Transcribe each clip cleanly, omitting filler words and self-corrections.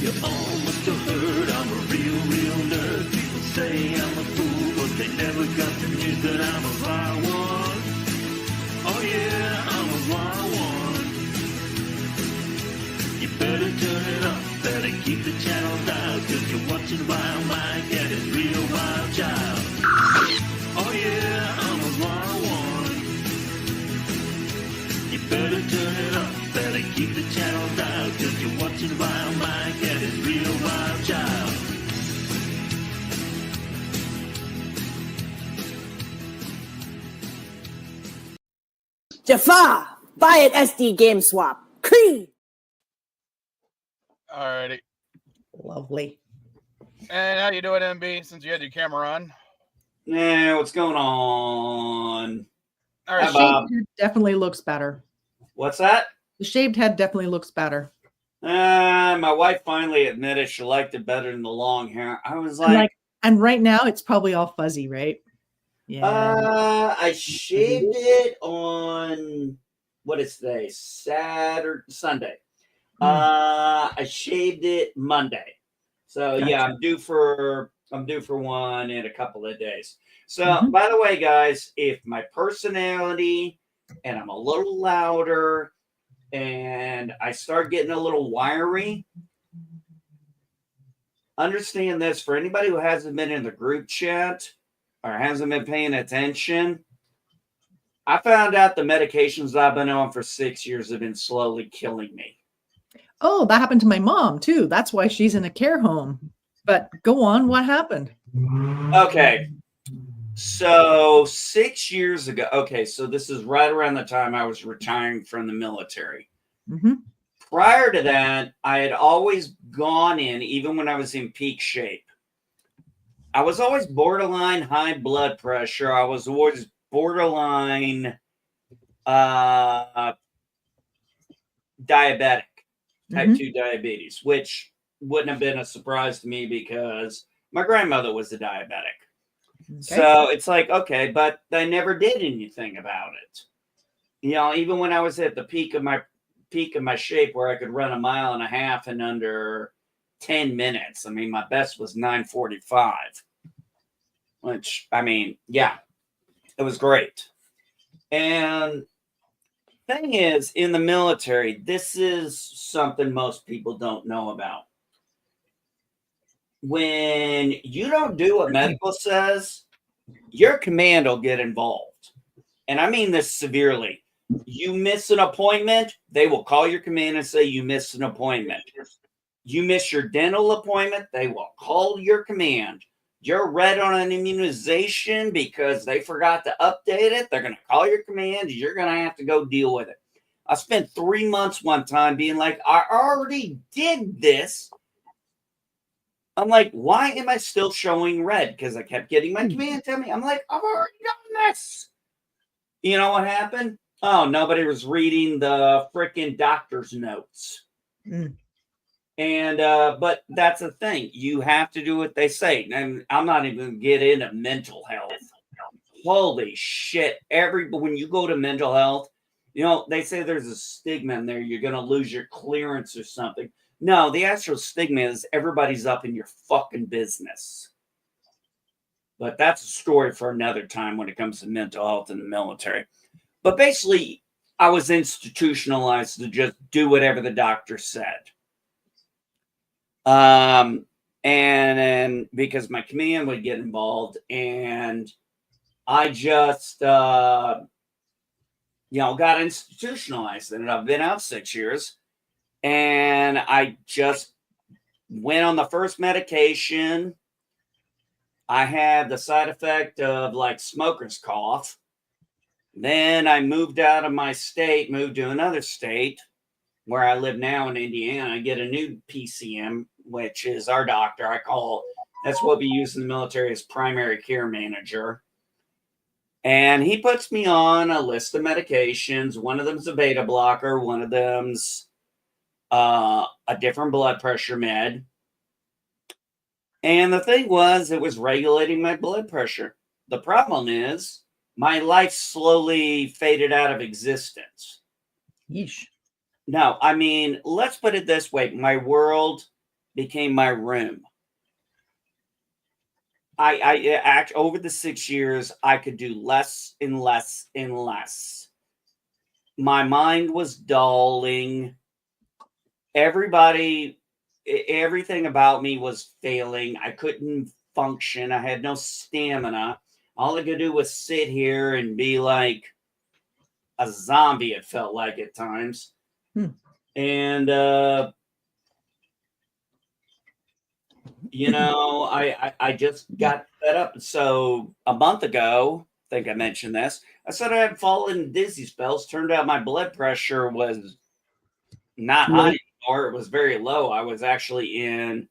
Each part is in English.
You're almost a herd. I'm a real nerd. People say I'm a fool, but they never got the news that I'm a wild one. Oh yeah, I'm a wild one. You better turn it up, better keep the channel dialed, 'cause you're watching Wild Mike and his real wild child. Oh yeah, I'm a wild one. You better turn it up, better keep the channel dialed, 'cause you're watching Wild Mike and his real wild child. Jafar, buy an SD game swap. Creed. Alrighty. Lovely. And how you doing, MB? Since you had your camera on. Yeah, what's going on? All right, Hi, Bob. Shaved head definitely looks better. What's that? The shaved head definitely looks better. My wife finally admitted she liked it better than the long hair. I was like, and right now it's probably all fuzzy, right? Yeah. I shaved it on what is today? Sunday. I shaved it Monday. So Gotcha. yeah, I'm due for one in a couple of days. So by the way, guys, if my personality and I'm a little louder and I start getting a little wiry, understand this, for anybody who hasn't been in the group chat or hasn't been paying attention, I found out the medications I've been on for 6 years have been slowly killing me. Oh, that happened to my mom too. That's why she's in a care home. But go on, what happened? Okay. So 6 years ago, okay, so this is right around the time I was retiring from the military. Prior to that, I had always gone in, even when I was in peak shape. I was always borderline high blood pressure. I was always borderline diabetic, type 2 diabetes, which wouldn't have been a surprise to me because my grandmother was a diabetic. Okay. So it's like, okay, but I never did anything about it. You know, even when I was at the peak of my shape where I could run 1.5 miles in under 10 minutes. I mean, my best was 9:45, which, I mean, yeah, it was great. And thing is, in the military, this is something most people don't know about. When you don't do what medical says, your command will get involved. And I mean this severely. You miss an appointment, they will call your command and say you missed an appointment. You miss your dental appointment, they will call your command. You're red on an immunization because they forgot to update it, they're going to call your command. You're going to have to go deal with it. I spent 3 months one time being like, I already did this. I'm like, why am I still showing red? Because I kept getting my command tell me. I'm like, I've already done this. You know what happened? Oh, nobody was reading the freaking doctor's notes. And, but that's the thing. You have to do what they say. And I'm not even going to get into mental health. Holy shit. When you go to mental health, you know, they say there's a stigma in there. You're going to lose your clearance or something. No, the actual stigma is everybody's up in your fucking business. But that's a story for another time when it comes to mental health in the military. But basically, I was institutionalized to just do whatever the doctor said. And because my command would get involved, and I just, got institutionalized. And I've been out 6 years, and I just went on the first medication. I had the side effect of like smoker's cough. Then I moved out of my state, moved to another state where I live now in Indiana. I get a new PCM, which is our doctor. That's what we use in the military as primary care manager. And he puts me on a list of medications. One of them's a beta blocker. One of them's a different blood pressure med. And the thing was, it was regulating my blood pressure. The problem is, my life slowly faded out of existence. Yeesh. No, I mean, let's put it this way. My world became my room. I act over the 6 years, I could do less and less and less. My mind was dulling. Everything about me was failing. I couldn't function. I had no stamina. All I could do was sit here and be like a zombie, it felt like at times. And I just got fed up. So a month ago, I think I mentioned this, I said I had fallen dizzy spells. Turned out my blood pressure was not high anymore. It was very low. I was actually in,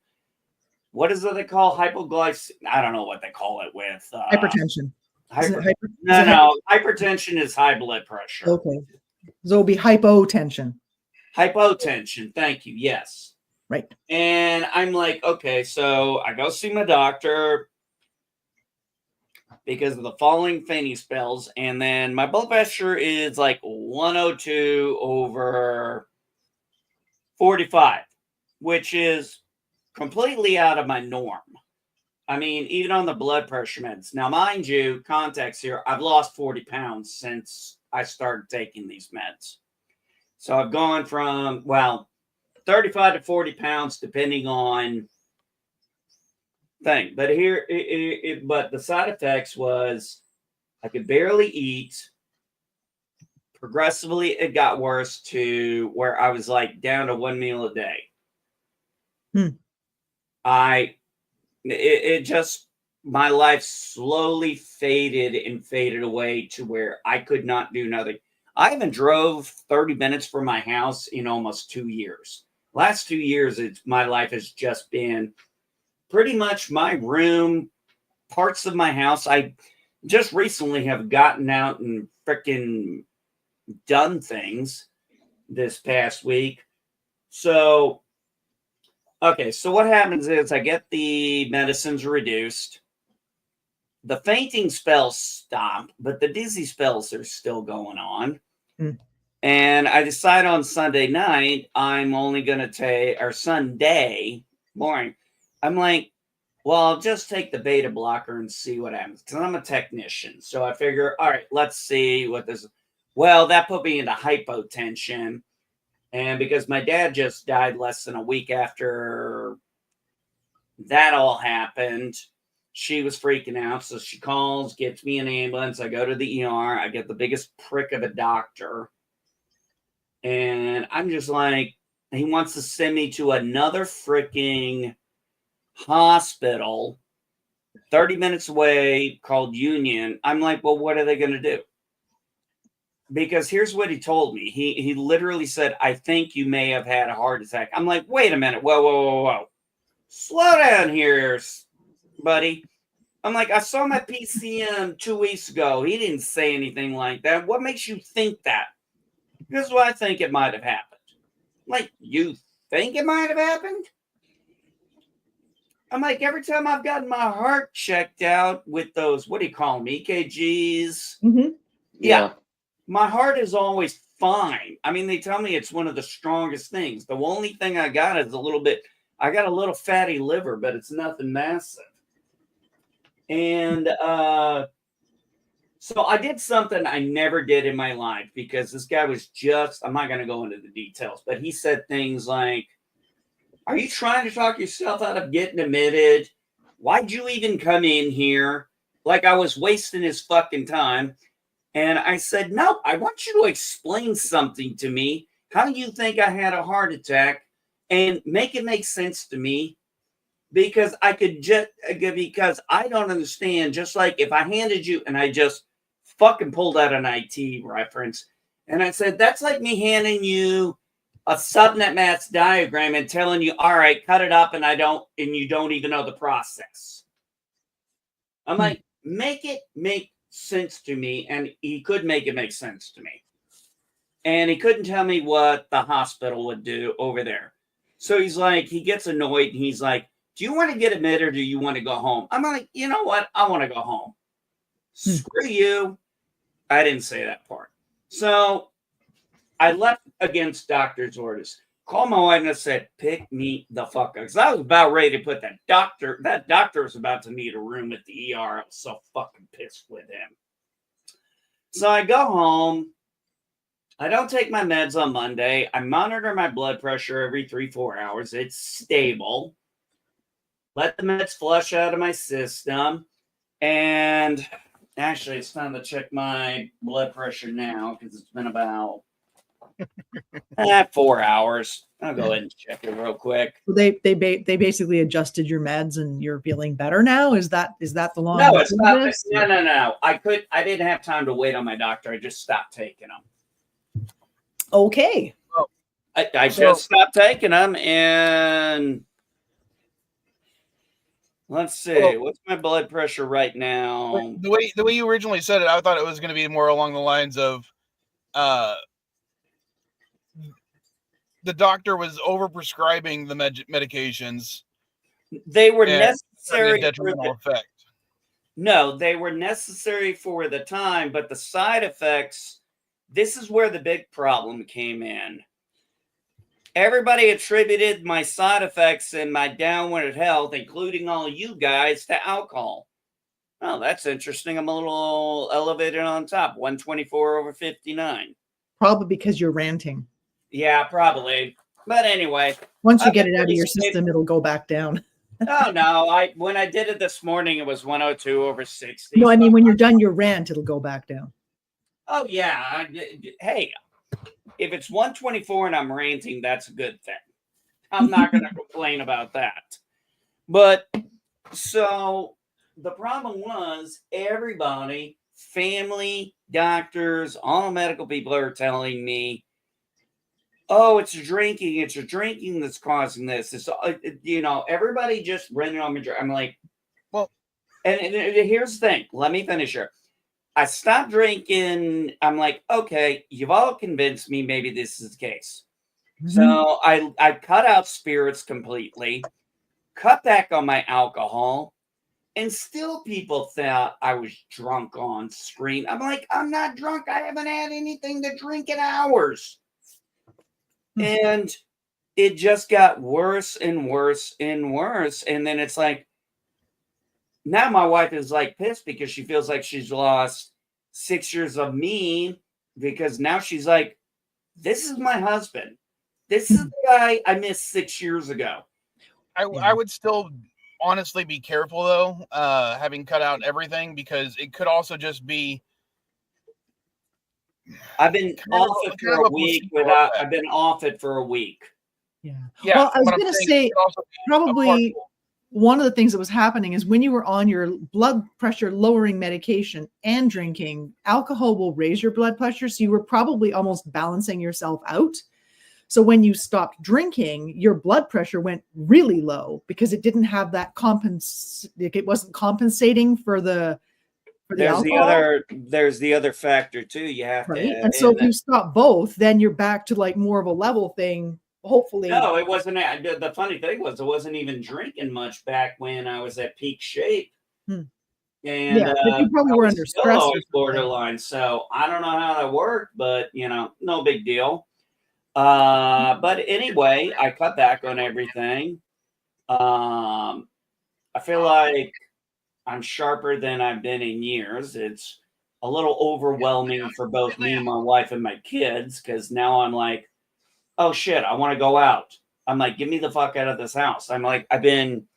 what is it they call hypoglycemia? I don't know what they call it with. Hypertension. Hypertension is high blood pressure. Okay. So it'll be hypotension. Hypotension. Thank you. Yes. Right. And I'm like, okay, so I go see my doctor because of the falling fainting spells. And then my blood pressure is like 102 over 45, which is completely out of my norm. I mean, even on the blood pressure meds. Now, mind you, context here, I've lost 40 pounds since I started taking these meds. So I've gone from, 35 to 40 pounds, depending on thing. But here, but the side effects was I could barely eat. Progressively, it got worse to where I was like down to one meal a day. My life slowly faded away to where I could not do nothing. I haven't drove 30 minutes from my house in almost 2 years. Last 2 years, my life has just been pretty much my room, parts of my house. I just recently have gotten out and freaking done things this past week. So, okay, so what happens is I get the medicines reduced. The fainting spells stop, but the dizzy spells are still going on. And I decide on Sunday night, I'm only going to take, or Sunday morning, I'm like, well, I'll just take the beta blocker and see what happens. Because I'm a technician. So I figure, all right, let's see what this is. Well, that put me into hypotension. And because my dad just died less than a week after that all happened, she was freaking out. So she calls, gets me an ambulance. I go to the ER. I get the biggest prick of a doctor. And I'm just like, he wants to send me to another freaking hospital 30 minutes away called Union. I'm like, well, what are they going to do? Because here's what he told me. He literally said, I think you may have had a heart attack. I'm like, wait a minute. Whoa. Slow down here, buddy. I'm like, I saw my PCM 2 weeks ago. He didn't say anything like that. What makes you think that? This is what I think it might have happened. Like, you think it might have happened? I'm like, every time I've gotten my heart checked out with those, what do you call them, EKGs? Mm-hmm. Yeah. My heart is always fine. I mean, they tell me it's one of the strongest things. The only thing I got is I got a little fatty liver, but it's nothing massive. And so I did something I never did in my life because this guy was I'm not going to go into the details, but he said things like, are you trying to talk yourself out of getting admitted? Why'd you even come in here? Like I was wasting his fucking time. And I said, no, I want you to explain something to me. How do you think I had a heart attack? And make it make sense to me. Because because I don't understand. Just like if I handed you, and I just fucking pulled out an IT reference, and I said, that's like me handing you a subnet mask diagram and telling you, all right, cut it up, and you don't even know the process. I'm like, make it make sense to me. And he could make it make sense to me. And he couldn't tell me what the hospital would do over there. So he's like, he gets annoyed, and he's like, do you want to get admitted or do you want to go home? I'm like, you know what? I want to go home. Screw you. I didn't say that part. So I left against doctor's orders. Called my wife and I said, pick me the fuck up. Because I was about ready to put that doctor was about to need a room at the ER. I was so fucking pissed with him. So I go home. I don't take my meds on Monday. I monitor my blood pressure every 3-4 hours. It's stable. Let the meds flush out of my system. And actually, it's time to check my blood pressure now because it's been about 4 hours. I'll go ahead and check it real quick. So they basically adjusted your meds and you're feeling better now. Is that the long? No, it's not. No. I didn't have time to wait on my doctor. I just stopped taking them. Okay. I just stopped taking them, and let's see. What's my blood pressure right now? The way you originally said it, I thought it was going to be more along the lines of, the doctor was overprescribing the medications. They were necessary. Detrimental effect. No, they were necessary for the time, but the side effects. This is where the big problem came in. Everybody attributed my side effects and my downward health, including all you guys, to alcohol. Oh, that's interesting. I'm a little elevated on top. 124/59. Probably because you're ranting. Yeah, probably. But anyway. Once you get it out of your system, it'll go back down. Oh, no. When I did it this morning, it was 102/60. No, I mean, when you're done your rant, it'll go back down. Oh, yeah. Hey, if it's 124 and I'm ranting, that's a good thing. I'm not going to complain about that. But so the problem was everybody, family, doctors, all medical people are telling me, oh, it's drinking that's causing this. It's, everybody just rented on me. I'm like, well, and here's the thing. Let me finish here. I stopped drinking. I'm like, okay, you've all convinced me maybe this is the case. Mm-hmm. So I cut out spirits completely, cut back on my alcohol, and still people thought I was drunk on screen. I'm like, I'm not drunk. I haven't had anything to drink in hours. Mm-hmm. And it just got worse and worse and worse. And then it's like, now my wife is like pissed because she feels like she's lost 6 years of me, because now she's like, this is my husband. This is the guy I missed 6 years ago. I would still honestly be careful though, having cut out everything, because it could also just be. I've been off it for a week I've been off it for a week. Yeah. Well, I was going to say probably one of the things that was happening is when you were on your blood pressure lowering medication and drinking, alcohol will raise your blood pressure. So you were probably almost balancing yourself out. So when you stopped drinking, your blood pressure went really low because it didn't have that it wasn't compensating for the alcohol. There's the other factor too. You have to. And so if you stop both, then you're back to like more of a level thing. Hopefully. No, it wasn't. The funny thing was, I wasn't even drinking much back when I was at peak shape. And but you probably were under stress or borderline. So I don't know how that worked, but no big deal. But anyway, I cut back on everything. I feel like I'm sharper than I've been in years. It's a little overwhelming for both me and my wife and my kids, because now I'm like, oh shit, I want to go out. I'm like, get me the fuck out of this house. I'm like, I've been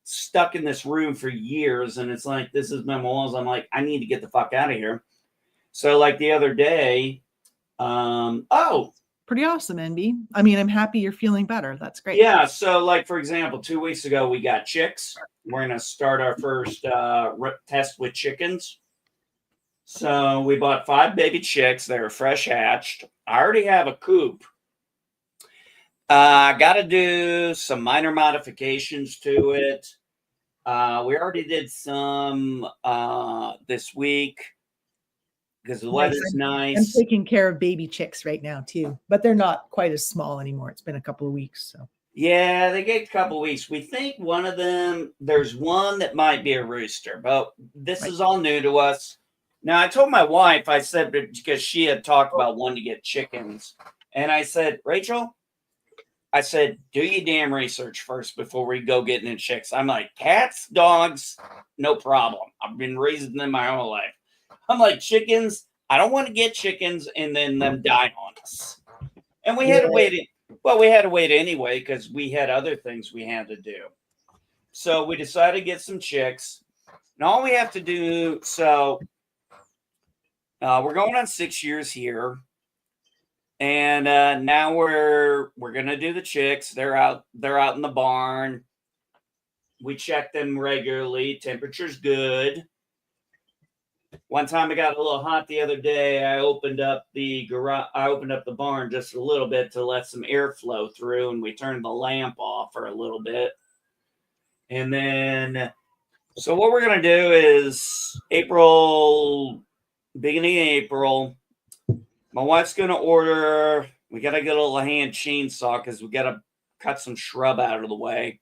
stuck in this room for years, and it's like, this is my walls. I'm like, I need to get the fuck out of here. So like the other day, pretty awesome, NB. I mean, I'm happy you're feeling better. That's great. Yeah. So like, for example, 2 weeks ago, we got chicks. We're going to start our first test with chickens. So we bought 5 baby chicks. They were fresh hatched. I already have a coop. I got to do some minor modifications to it. We already did some this week because the weather's nice. I'm taking care of baby chicks right now too, but they're not quite as small anymore. It's been a couple of weeks. So yeah, they get a couple of weeks. We think one of them, there's one that might be a rooster, but this is all new to us. Now, I told my wife, I said, because she had talked about wanting to get chickens, and I said, Rachel, I said, do your damn research first before we go getting in chicks. I'm like, cats, dogs, no problem. I've been raising them my whole life. I'm like, chickens, I don't want to get chickens and then them die on us. And we had to wait. Well, we had to wait anyway because we had other things we had to do. So we decided to get some chicks. And all we have to do, so we're going on 6 years here. And now we're gonna do the chicks. They're out in the barn. We check them regularly. Temperature's good. One time it got a little hot the other day. I opened up the barn just a little bit to let some air flow through, and we turned the lamp off for a little bit. And then, so what we're gonna do is beginning of April. My wife's going to order, we got to get a little hand chainsaw because we got to cut some shrub out of the way.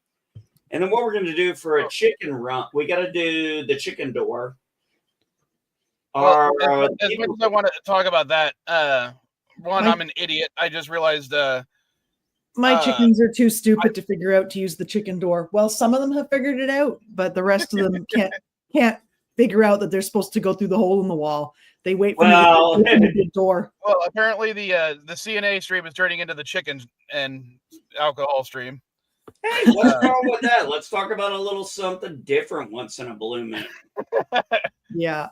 And then what we're going to do for a chicken run, we got to do the chicken door. Well, as much as I want to talk about that, I'm an idiot. I just realized my chickens are too stupid to figure out to use the chicken door. Well, some of them have figured it out, but the rest of them can't figure out that they're supposed to go through the hole in the wall. They wait for the door. Well, apparently the CNA stream is turning into the chicken and alcohol stream. Hey, what's wrong with that? Let's talk about a little something different once in a blue moon. Yeah.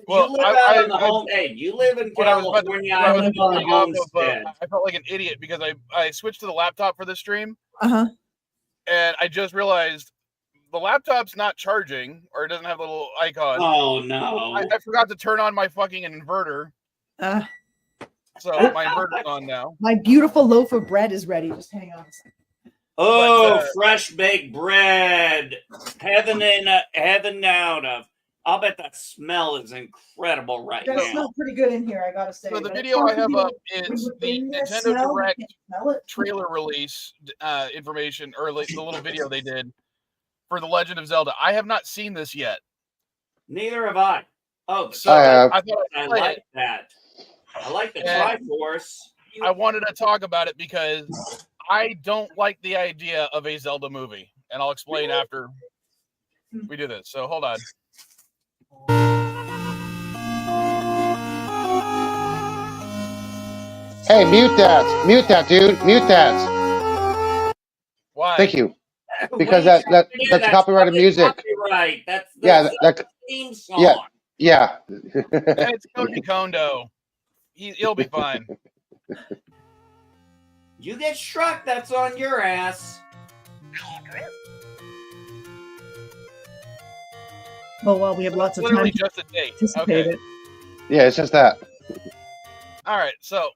Well, you live in California. I live on Homestead. I felt like an idiot because I switched to the laptop for the stream. Uh-huh. And I just realized the laptop's not charging, or it doesn't have a little icon. Oh no! I forgot to turn on my fucking inverter. So my inverter's on now. My beautiful loaf of bread is ready. Just hang on a second. Oh, fresh baked bread, heaven out of. I'll bet that smell is incredible right now. It smells pretty good in here, I gotta say. So the video I have up is the Nintendo Direct trailer release information, or the little video they did for The Legend of Zelda. I have not seen this yet. Neither have I. Oh, so I like that. I like the Triforce. I wanted to talk about it because I don't like the idea of a Zelda movie, and I'll explain after we do this. So hold on. Hey, mute that, dude. Mute that. Why? Thank you. Because that's copyrighted music. Copyright. That's theme song. Yeah. It's Koji Kondo. He'll be fine. You get struck, that's on your ass. Oh well, we have lots of time. Just a date. Anticipate it. Yeah, it's just that. All right, so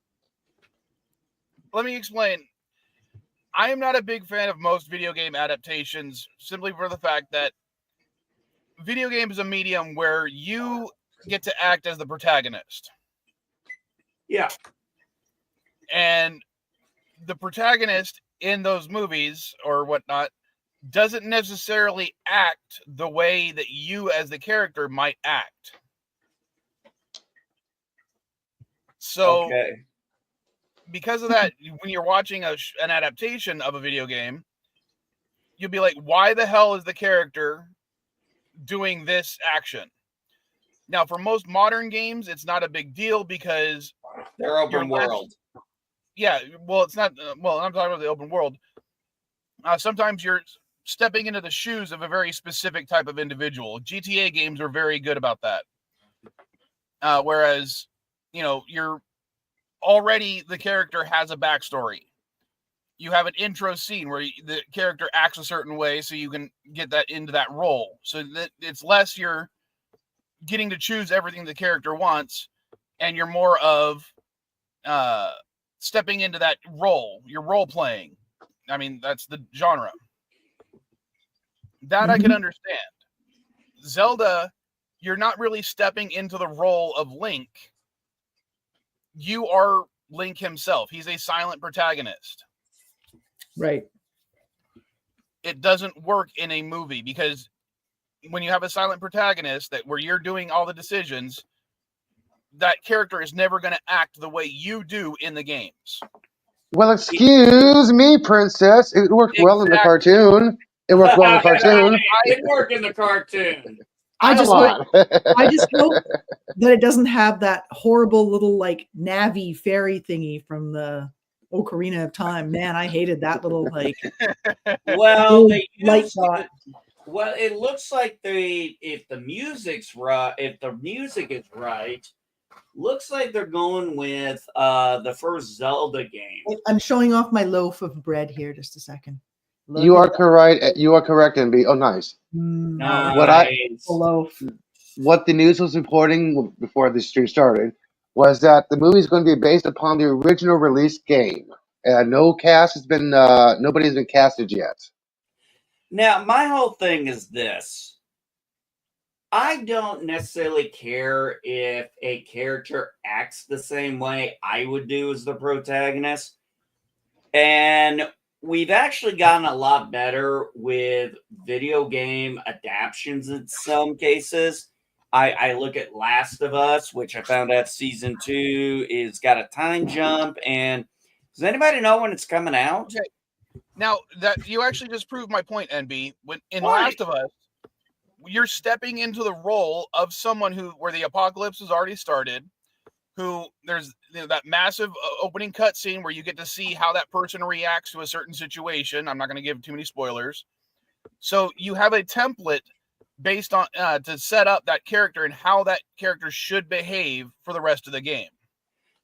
let me explain. I am not a big fan of most video game adaptations simply for the fact that video game is a medium where you get to act as the protagonist. Yeah. And the protagonist in those movies or whatnot doesn't necessarily act the way that you as the character might act. So because of that, when you're watching an adaptation of a video game, you'll be like, why the hell is the character doing this action? Now, for most modern games, it's not a big deal because they're open world. Yeah, well, it's not. Well, I'm talking about the open world. Sometimes you're stepping into the shoes of a very specific type of individual. GTA games are very good about that. Whereas, you're already the character has a backstory. You have an intro scene where the character acts a certain way, so you can get that into that role. So that it's less you're getting to choose everything the character wants, and you're more of stepping into that role. You're role playing. I mean, that's the genre. That I can understand. Zelda, you're not really stepping into the role of Link. You are Link himself. He's a silent protagonist. Right. It doesn't work in a movie because when you have a silent protagonist where you're doing all the decisions, that character is never going to act the way you do in the games. Well, excuse me, princess. It worked well in the Exactly. cartoon. It worked well in the cartoon. It worked in the cartoon. I Come just hope on. I just hope that it doesn't have that horrible little like Navi fairy thingy from the Ocarina of Time. Man, I hated that little like Well, they light use dot. well, it looks like if the music's right, if the music is right, looks like they're going with the first Zelda game. I'm showing off my loaf of bread here. Just a second. Look You at are correct. You are correct, NB. Oh, nice. Nice. the loaf. What the news was reporting before the stream started was that the movie is going to be based upon the original release game. No cast has been. Nobody's been casted yet. Now, my whole thing is this. I don't necessarily care if a character acts the same way I would do as the protagonist. And we've actually gotten a lot better with video game adaptions in some cases. I look at Last of Us, which I found out season 2 is got a time jump. And does anybody know when it's coming out? Okay. Now that you actually just proved my point, NB. When in Why? Last of Us, you're stepping into the role of someone where the apocalypse has already started, who there's that massive opening cutscene where you get to see how that person reacts to a certain situation. I'm not going to give too many spoilers. So you have a template based on to set up that character and how that character should behave for the rest of the game.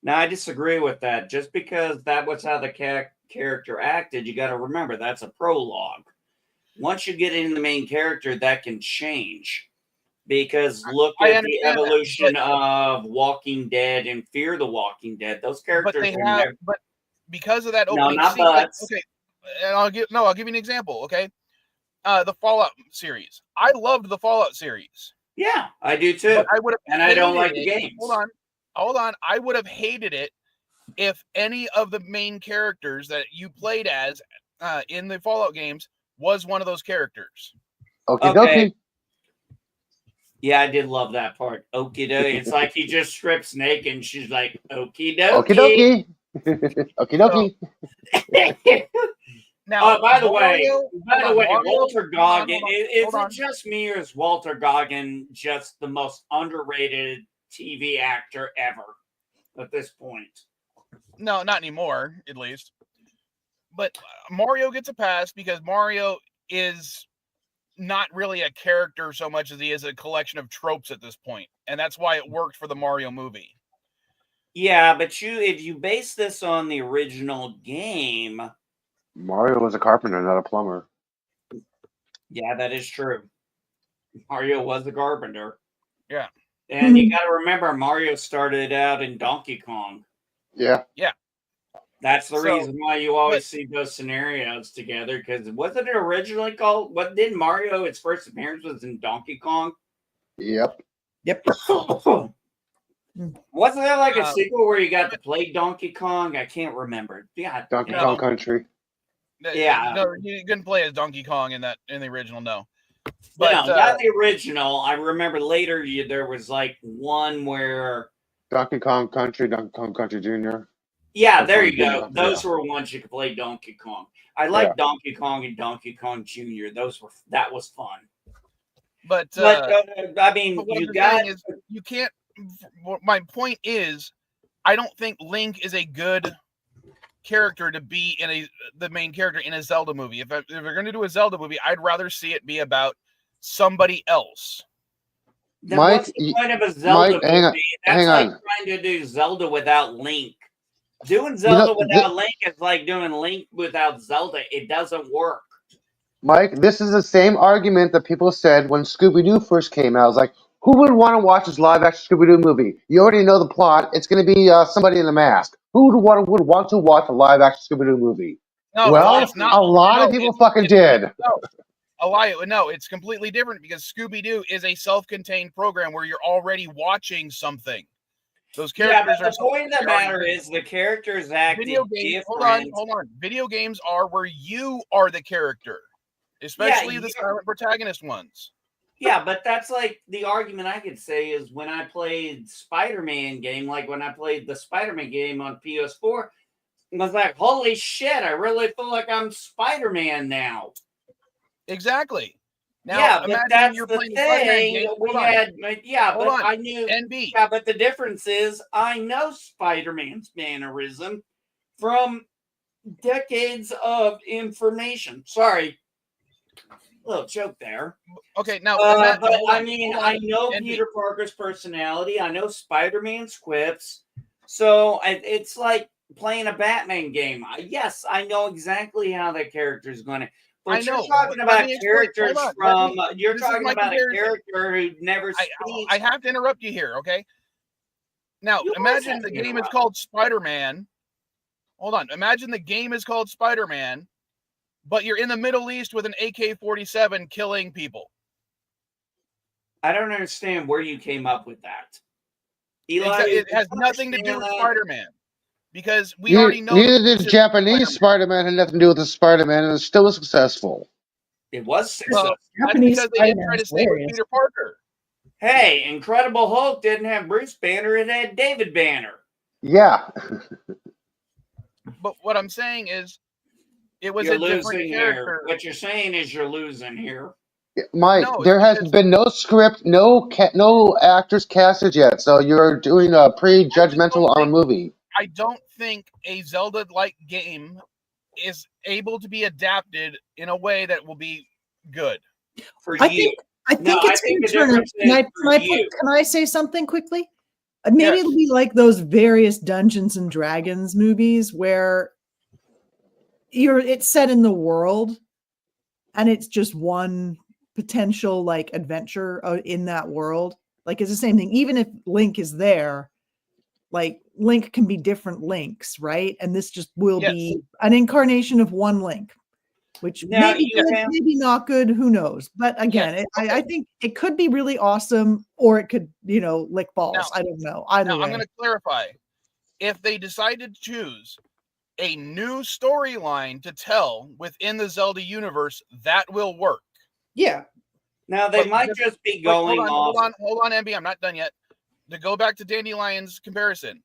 Now, I disagree with that. Just because that was how the character acted, you got to remember that's a prologue. Once you get in the main character, that can change. Because look at the evolution of Walking Dead and Fear the Walking Dead. Those characters but because of that opening not scene, buts. okay, and I'll give you an example. Okay, the Fallout series. I loved the Fallout series. Yeah, I do too. But I don't like the games. Hold on. I would have hated it if any of the main characters that you played as in the Fallout games was one of those characters. Okay, dokie. Yeah, I did love that part. Okie dokie. It's like he just strips naked and she's like, okie dokie. Okie dokie. Okie dokie. Now, by the way, Walter Goggin, is it just me or is Walter Goggin just the most underrated TV actor ever at this point? No, not anymore, at least. But Mario gets a pass because Mario is not really a character so much as he is a collection of tropes at this point, and that's why it worked for the Mario movie. Yeah, but if you base this on the original game, Mario was a carpenter, not a plumber. Yeah, that is true. Mario was a carpenter. Yeah, and you got to remember, Mario started out in Donkey Kong. Yeah. That's the reason why you always see those scenarios together. Because wasn't it originally called? What did Mario? Its first appearance was in Donkey Kong. Yep. Wasn't there like a sequel where you got to play Donkey Kong? I can't remember. Yeah, Donkey Kong Country. Yeah, no, you couldn't play as Donkey Kong in the original. No, but no, not the original. I remember later there was like one where Donkey Kong Country, Donkey Kong Country Jr. Yeah, there you go. Those were ones you could play Donkey Kong. I like Donkey Kong and Donkey Kong Jr. That was fun. But I mean, you can't. My point is, I don't think Link is a good character to be in the main character in a Zelda movie. If we're going to do a Zelda movie, I'd rather see it be about somebody else. Then what's the point of a Zelda movie? That's like trying to do Zelda without Link. Doing Zelda without Link is like doing Link without Zelda. It doesn't work. Mike, this is the same argument that people said when Scooby-Doo first came out. It's like, who would want to watch this live-action Scooby-Doo movie? You already know the plot. It's going to be somebody in a mask. Who would want to watch a live-action Scooby-Doo movie? No, well, it's not. A lot of people fucking did. No, it's completely different because Scooby-Doo is a self-contained program where you're already watching something. Those characters the point of the matter is the characters act different. Hold on. Video games are where you are the character, especially the silent protagonist ones. Yeah, but that's like the argument I could say is when I played Spider-Man game, like when I played the Spider-Man game on PS4, I was like, holy shit, I really feel like I'm Spider-Man now. Exactly. Now, Yeah, but imagine that's you're the playing a Spider-Man thing. game. We Hold on. had, yeah, Hold but on. I knew. NB. Yeah, but the difference is I know Spider-Man's mannerism from decades of information. Sorry, little joke there. Okay, now, But hold I on, mean, hold on. I know NB. Peter Parker's personality. I know Spider-Man's quips. So it's like playing a Batman game. Yes, I know exactly how that character is going to. But I know. you're talking But let about me explain. characters Hold on. from. You're This is talking my about a comparison. character who never speaks. I have to interrupt you here, okay? Now, You always imagine have the to game is interrupt. called Spider-Man. Hold on. Imagine the game is called Spider-Man, but you're in the Middle East with an AK-47 killing people. I don't understand where you came up with that. Eli, It has nothing to do with Spider-Man because we You, already know neither did this is Japanese Spider-Man. Had nothing to do with the Spider-Man, and it still was successful. it was successful. Well, that's Japanese because they didn't try to Spider-Man's stay with hilarious. Peter Parker. Hey, Incredible Hulk didn't have Bruce Banner; it had David Banner. Yeah. But what I'm saying is, it was You're a different losing character. here. What you're saying is you're losing here. Mike, No, it's there has because been no script, no actors casted yet, so you're doing a pre-judgmental on a movie. I don't think a Zelda-like game is able to be adapted in a way that will be good. For I you. think I it's think going the to turn out. difference is for you. Can I say something quickly? Maybe Yes. it'll be like those various Dungeons and Dragons movies where it's set in the world and it's just one potential like adventure in that world. Like it's the same thing. Even if Link is there, like Link can be different Links, right? And this just will be an incarnation of one Link, which Now, maybe good, maybe not good. Who knows? But again, I think it could be really awesome, or it could, lick balls. I don't know. Either way, I'm going to clarify. If they decided to choose a new storyline to tell within the Zelda universe, that will work. Yeah. Now they might just be going off. Hold on, MB. I'm not done yet. To go back to Dandelion's comparison,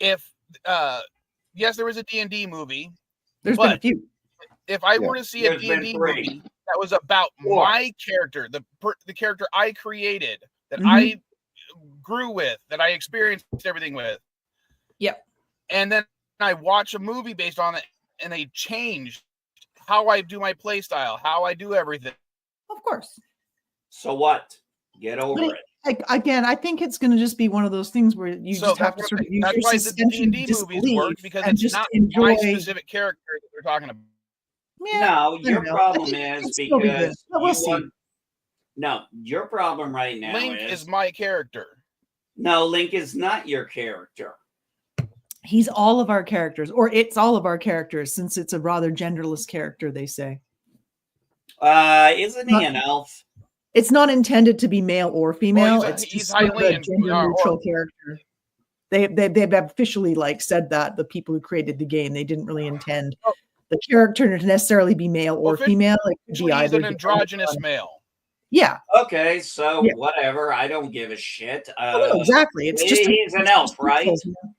if yes, there was a D&D movie. There's been a few. If I were to see a D&D movie that was about my character, the character I created, that I grew with, that I experienced everything with. Yep. And then I watch a movie based on it, and they changed how I do my play style, how I do everything. Of course. So what? Get over it. Again, I think it's going to just be one of those things where you just have to sort of use your suspension of disbelief because and it's just not enjoy my specific character that they're talking about. Yeah, no, your problem is because we'll see. No, your problem right now Link is my character. No, Link is not your character. He's all of our characters, or it's all of our characters, since it's a rather genderless character, they say. Isn't he an elf? It's not intended to be male or female. Well, it's just sort of a gender neutral character. They've officially said that the people who created the game, they didn't really intend the character to necessarily be male or female. It could be either an androgynous male. Yeah. Okay, so whatever. I don't give a shit. Exactly. It's just he's an elf, right?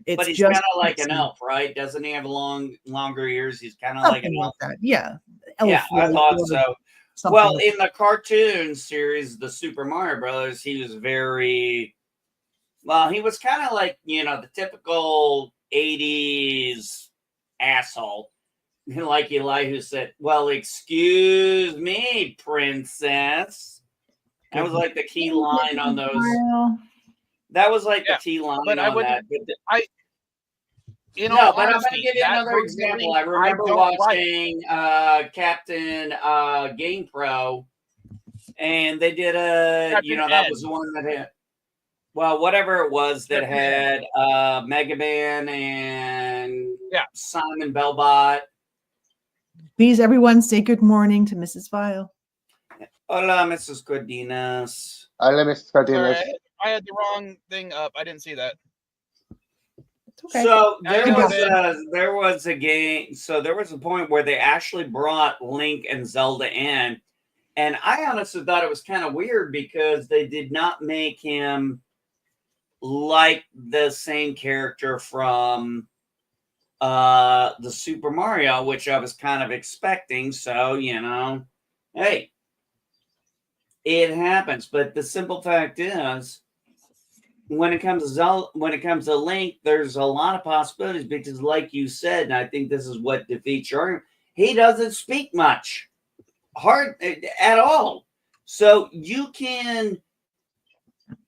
But he's kind of like an elf, right? Doesn't he have longer ears? He's kind of like an elf. That. Yeah. Yeah, I thought so. Well, in the cartoon series, the Super Mario Brothers, he was he was kind of like, the typical 80s asshole. Like Eli, who said, well, excuse me, princess. That was like the key line on those. That was like the key line on that. But I'm going to give you another example. I remember watching Captain Game Pro, and they did that was the one that had, whatever it was that had Mega Man and Simon Belbot. Please, everyone, say good morning to Mrs. Vile. Hola, Mrs. Cardenas. Hola, Mrs. Cardenas. Sorry, I had the wrong thing up. I didn't see that. Okay. So there was a game. So there was a point where they actually brought Link and Zelda in, and I honestly thought it was kind of weird because they did not make him like the same character from the Super Mario, which I was kind of expecting. So, hey, it happens. But the simple fact is, when it comes to Link, there's a lot of possibilities because, like you said, and I think this is what defeats your argument, he doesn't speak much, hard at all. So you can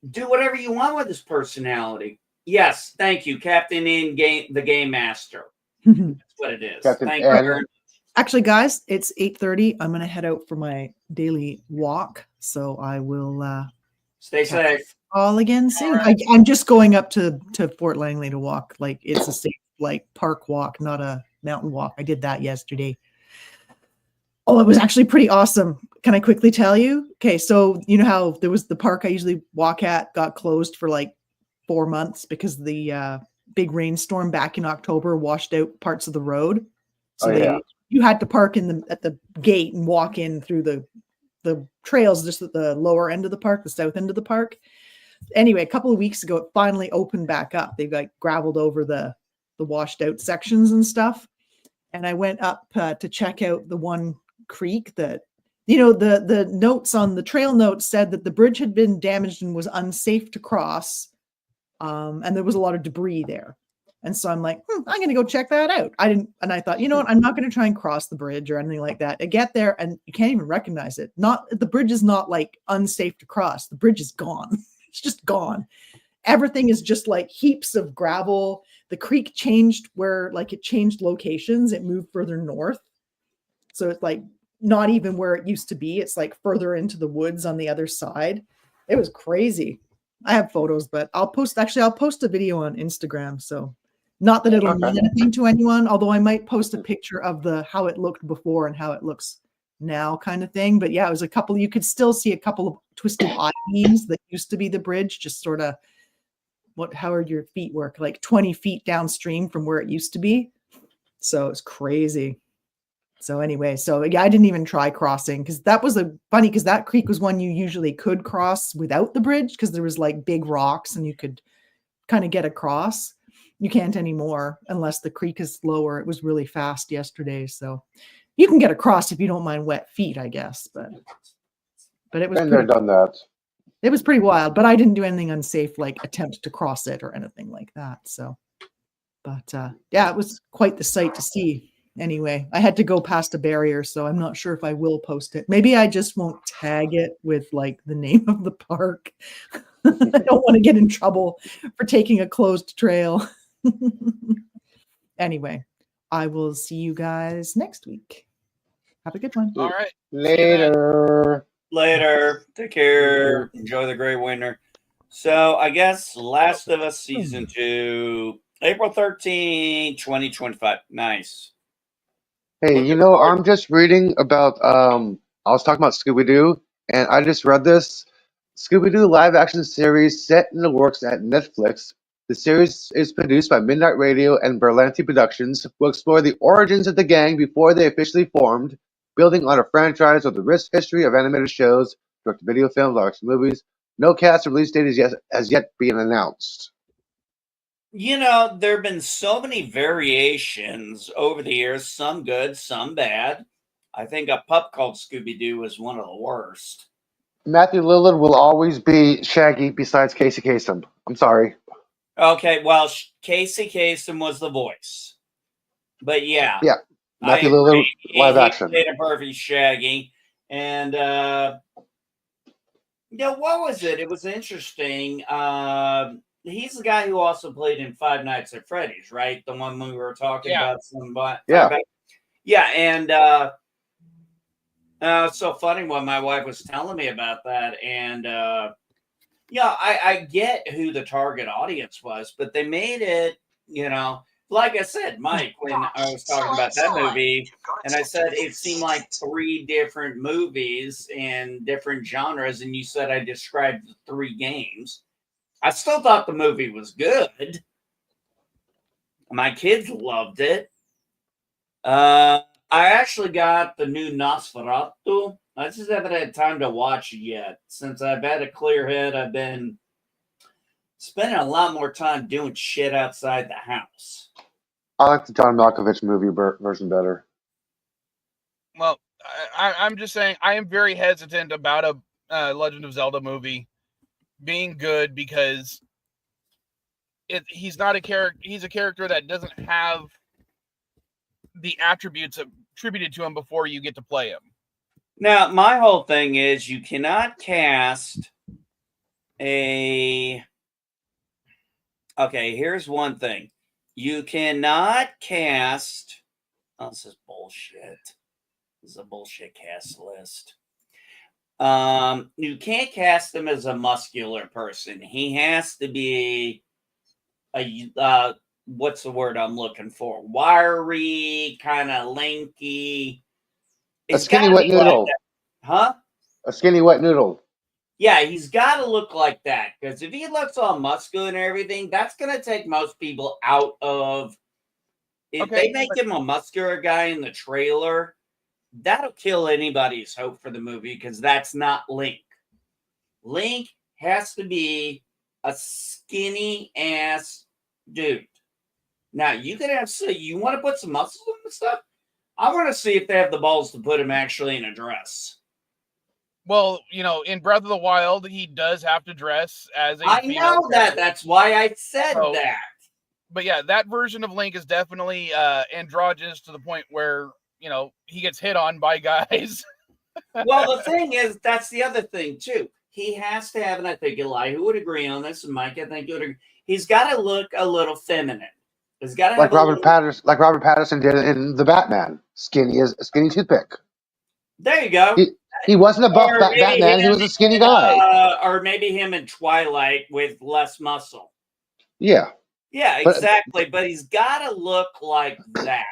do whatever you want with his personality. Yes, thank you, Captain the Game Master. That's what it is. Captain Thank you. Actually, guys, it's 8:30. I'm gonna head out for my daily walk, so I will stay safe. All again soon. Right. I'm just going up to Fort Langley to walk. Like it's a safe park walk, not a mountain walk. I did that yesterday. Oh, it was actually pretty awesome. Can I quickly tell you? Okay, so you know how there was the park I usually walk at got closed for like 4 months because the big rainstorm back in October washed out parts of the road. So you had to park at the gate and walk in through the trails just at the lower end of the park, the south end of the park. Anyway, a couple of weeks ago, it finally opened back up. They've graveled over the washed out sections and stuff. And I went up to check out the one creek that, the notes on the trail notes said that the bridge had been damaged and was unsafe to cross. And there was a lot of debris there. And so I'm like, I'm going to go check that out. And I thought, you know what? I'm not going to try and cross the bridge or anything like that. I get there and you can't even recognize it. The bridge is not like unsafe to cross. The bridge is gone. It's just gone. Everything is just like heaps of gravel. The creek changed it changed locations. It moved further north. So it's like not even where it used to be. It's like further into the woods on the other side. It was crazy. I have photos, but I'll post a video on Instagram. So not that it'll mean anything to anyone, although I might post a picture of how it looked before and how it looks now kind of thing. But yeah, it was you could still see a couple of twisted I-beams that used to be the bridge, just sort of how are your feet work? Like 20 feet downstream from where it used to be. So it's crazy. So anyway, yeah, I didn't even try crossing because that was funny because that creek was one you usually could cross without the bridge because there was like big rocks and you could kind of get across. You can't anymore unless the creek is lower. It was really fast yesterday. So you can get across if you don't mind wet feet, I guess. But it was done that. It was pretty wild, but I didn't do anything unsafe like attempt to cross it or anything like that. So, but yeah, it was quite the sight to see. Anyway, I had to go past a barrier, so I'm not sure if I will post it. Maybe I just won't tag it with like the name of the park. I don't want to get in trouble for taking a closed trail. Anyway, I will see you guys next week. Have a good one. All right. Later. Take care. Enjoy the great winter. So I guess Last of Us Season 2, April 13, 2025. Nice. Hey, I'm just reading about, I was talking about Scooby-Doo, and I just read this. Scooby-Doo live-action series set in the works at Netflix. The series is produced by Midnight Radio and Berlanti Productions, will explore the origins of the gang before they officially formed, building on a franchise with a rich history of animated shows, direct-to-video films, live-action movies. No cast or release date has yet been announced. There have been so many variations over the years, some good, some bad. I think a pup called Scooby-Doo was one of the worst. Matthew Lillard will always be Shaggy besides Casey Kasem. I'm sorry. Okay, well, Casey Kasem was the voice. But yeah. Yeah, Matthew Lillard, live action. He played a perfect Shaggy. And, what was it? It was interesting. He's the guy who also played in Five Nights at Freddy's, right? The one we were talking about. Yeah, and it's so funny when my wife was telling me about that. And, I get who the target audience was, but they made it, like I said, Mike, when I was talking about that movie, and I said it seemed like 3 different movies in different genres, and you said I described the 3 games. I still thought the movie was good. My kids loved it. I actually got the new Nosferatu. I just haven't had time to watch it yet. Since I've had a clear head, I've been spending a lot more time doing shit outside the house. I like the John Malkovich movie version better. Well, I'm just saying I am very hesitant about a Legend of Zelda movie being good because he's not a character. He's a character that doesn't have the attributes attributed to him before you get to play him. Now, my whole thing is you cannot cast a. Okay, here's one thing. You cannot cast. Oh, this is bullshit. This is a bullshit cast list. You can't cast him as a muscular person. He has to be a what's the word I'm looking for? Wiry, kind of lanky. A skinny wet noodle. Like huh? A skinny wet noodle. Yeah, he's got to look like that because if he looks all muscular and everything, that's going to take most people out of. If they make him a muscular guy in the trailer, that'll kill anybody's hope for the movie because that's not Link. Link has to be a skinny ass dude. Now you can have you want to put some muscles in the stuff. I want to see if they have the balls to put him actually in a dress. Well, in Breath of the Wild, he does have to dress as a I female know character. that. That's why I said that. But yeah, that version of Link is definitely androgynous to the point where, he gets hit on by guys. Well, the thing is, that's the other thing, too. He has to have, and I think Eli would agree on this, and Mike, I think you would agree. He's got to look a little feminine. He's got to have Robert Pattinson did in the Batman. Skinny as a skinny toothpick. There you go. He wasn't a buff Batman. He was a skinny guy. Or maybe him in Twilight with less muscle. Yeah. Yeah, exactly. But he's got to look like that.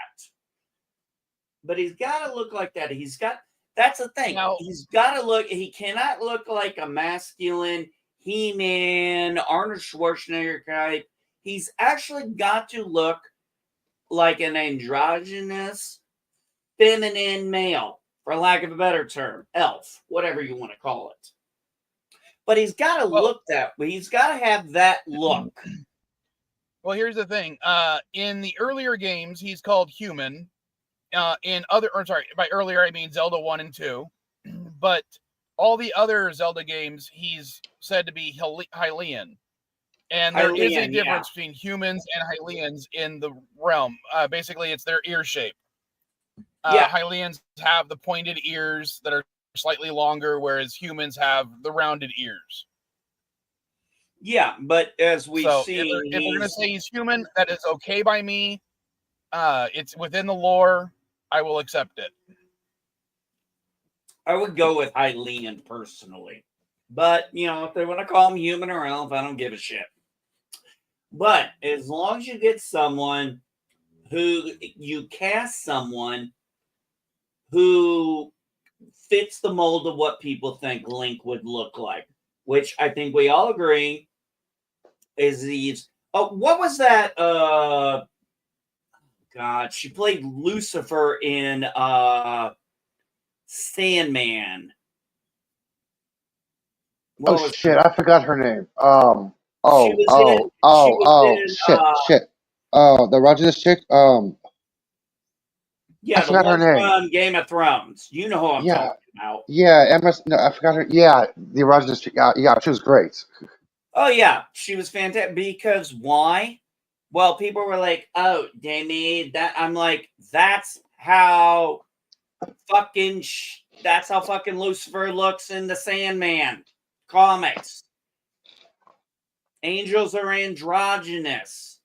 That's the thing. He's got to look, he cannot look like a masculine He-Man, Arnold Schwarzenegger type. He's actually got to look like an androgynous, feminine male, for lack of a better term, elf, whatever you want to call it. But he's got to look that way. He's got to have that look. Well, here's the thing. In the earlier games, he's called human. By earlier, I mean Zelda 1 and 2. But all the other Zelda games, he's said to be Hylian. And there is a difference between humans and Hylians in the realm. Basically, it's their ear shape. Hylians have the pointed ears that are slightly longer, whereas humans have the rounded ears. Yeah, but as we see, if we're going to say he's human, that is okay by me. It's within the lore. I will accept it. I would go with Hylian personally. But, if they want to call him human or elf, I don't give a shit. But as long as you get someone you cast someone who fits the mold of what people think Link would look like, which I think we all agree is these. Oh, what was that? God, she played Lucifer in Sandman. Shit! I forgot her name. Shit. The Rogers chick. Yeah, I forgot her name. From Game of Thrones. You know who I'm talking about. Yeah, Emma. No, I forgot her. Yeah, the Rogers chick. Yeah, she was great. Oh yeah, she was fantastic. Because why? Well, people were like, "Oh, they made that." I'm like, that's how fucking Lucifer looks in the Sandman comics. Angels are androgynous.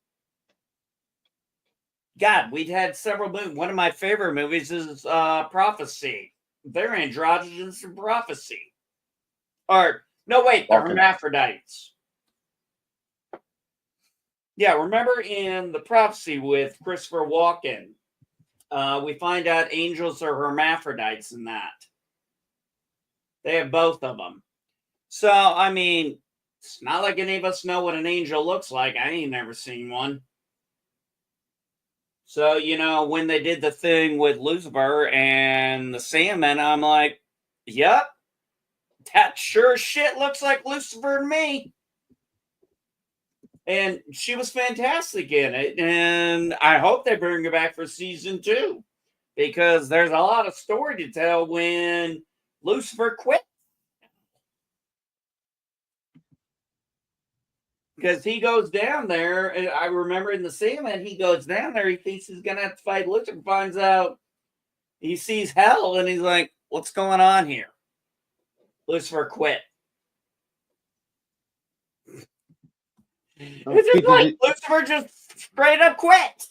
God, we've had several movies. One of my favorite movies is Prophecy. They're androgynous in Prophecy. Or, no, wait, they're hermaphrodites. Yeah, remember in The Prophecy with Christopher Walken, we find out angels are hermaphrodites in that. They have both of them. So, I mean, it's not like any of us know what an angel looks like. I ain't never seen one. So, when they did the thing with Lucifer and the Sandman, I'm like, yep, that sure as shit looks like Lucifer to me. And she was fantastic in it. And I hope they bring her back for season 2 because there's a lot of story to tell when Lucifer quit. Because he goes down there, and I remember in the CNA, he goes down there, he thinks he's going to have to fight Lucifer, finds out he sees hell, and he's like, what's going on here? Lucifer quit. It's just like Lucifer just straight up quit.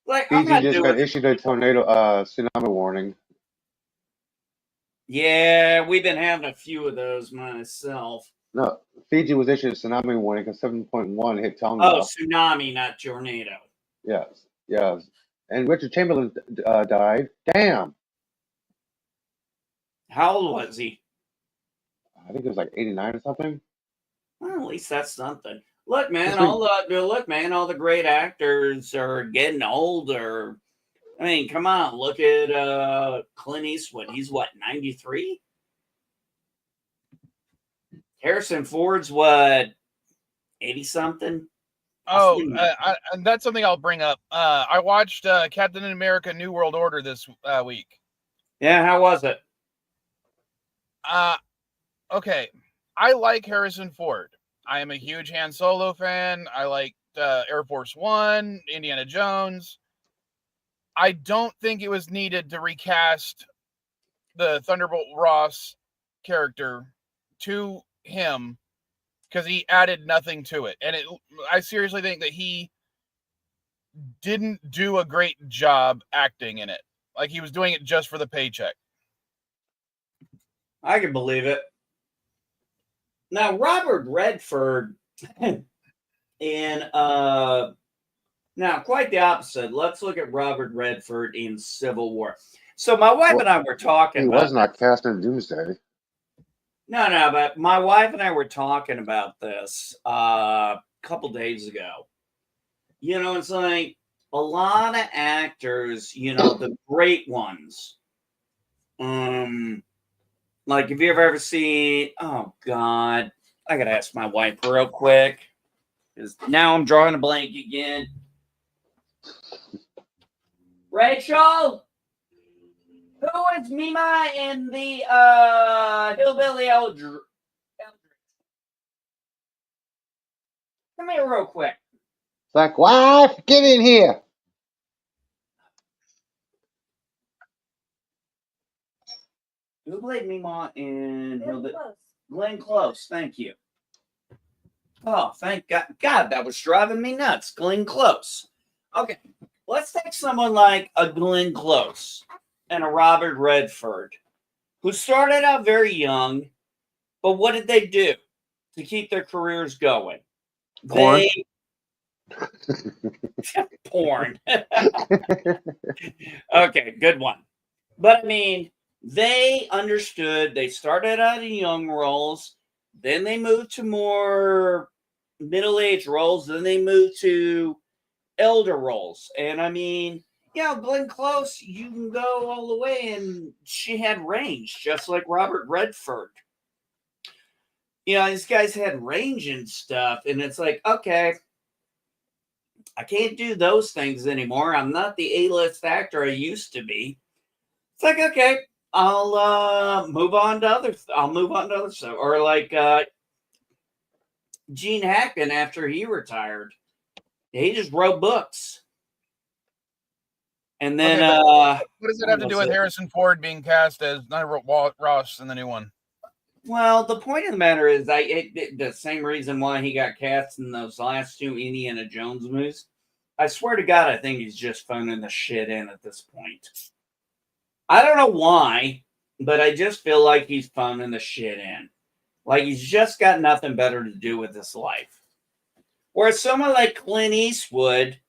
Like, I'm not just doing got issued a tornado tsunami warning. Yeah, we've been having a few of those myself. No, Fiji was issued a tsunami warning because 7.1 hit Tonga. Oh, tsunami, not tornado. Yes, yes. And Richard Chamberlain died. Damn. How old was he? I think it was like 89 or something. Well, at least that's something. Look, man, all the great actors are getting older. I mean, come on, look at Clint Eastwood. He's what, 93? Harrison Ford's what, 80 something? Oh, and that's something I'll bring up. I watched Captain America: New World Order this week. Yeah, how was it? Okay, I like Harrison Ford. I am a huge Han Solo fan. I liked Air Force One, Indiana Jones. I don't think it was needed to recast the Thunderbolt Ross character to him because he added nothing to it. And I seriously think that he didn't do a great job acting in it. Like he was doing it just for the paycheck. I can believe it. Now, Robert Redford in now quite the opposite. Let's look at Robert Redford in Civil War. So my wife and I were talking about he was not cast in Doomsday. No, but my wife and I were talking about this a couple days ago. You know, it's like a lot of actors, you know, the great ones. Like, have you ever seen, oh, God, I got to ask my wife real quick because now I'm drawing a blank again. Rachel, who is Mima in the Hillbilly Eldritch? Come here real quick. It's like, wife, get in here. Who played Mima in Hillbilly? Glenn Close, thank you. Oh, thank God. God, that was driving me nuts. Glenn Close. Okay, let's take someone like a Glenn Close and a Robert Redford, who started out very young, but what did they do to keep their careers going? Porn. Porn. Okay, good one. But I mean, they understood. They started out in young roles. Then they moved to more middle-aged roles. Then they moved to elder roles. And I mean, you know, Glenn Close, you can go all the way, and she had range, just like Robert Redford. You know, these guys had range and stuff. And it's like, okay, I can't do those things anymore. I'm not the A-list actor I used to be. It's like, okay, I'll move on to other stuff. Or like Gene Hackman after he retired. He just wrote books. And then what does it have to do with Harrison Ford being cast as Ross in the new one? Well, the point of the matter is the same reason why he got cast in those last two Indiana Jones movies. I swear to God, I think he's just phoning the shit in at this point. I don't know why, but I just feel like he's phoning the shit in. Like he's just got nothing better to do with his life. Whereas someone like Clint Eastwood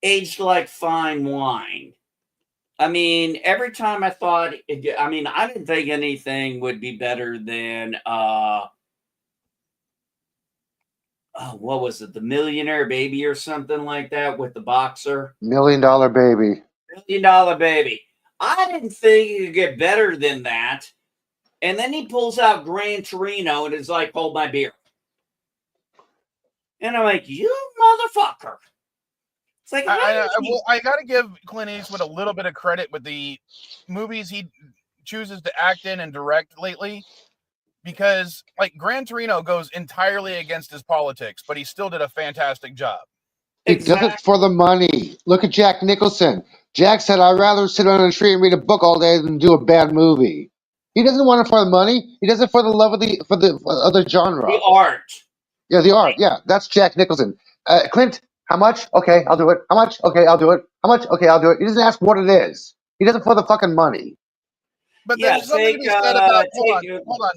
aged like fine wine. I mean, every time I thought, I didn't think anything would be better than, what was it? The Millionaire Baby or something like that with the boxer. $1 Million Baby. $1 Million Baby. I didn't think it could get better than that. And then he pulls out Gran Torino and is like, hold my beer. And I'm like, you motherfucker. It's like, I got to give Clint Eastwood a little bit of credit with the movies he chooses to act in and direct lately, because like Gran Torino goes entirely against his politics, but he still did a fantastic job. He does it for the money. Look at Jack Nicholson. Jack said, I'd rather sit on a tree and read a book all day than do a bad movie. He doesn't want it for the money. He does it for the love of the genre. The art. Yeah, the art. Yeah, that's Jack Nicholson. Clint, how much? Okay, I'll do it. How much? Okay, I'll do it. How much? Okay, I'll do it. He doesn't ask what it is. He does it for the fucking money. But there's something to be said about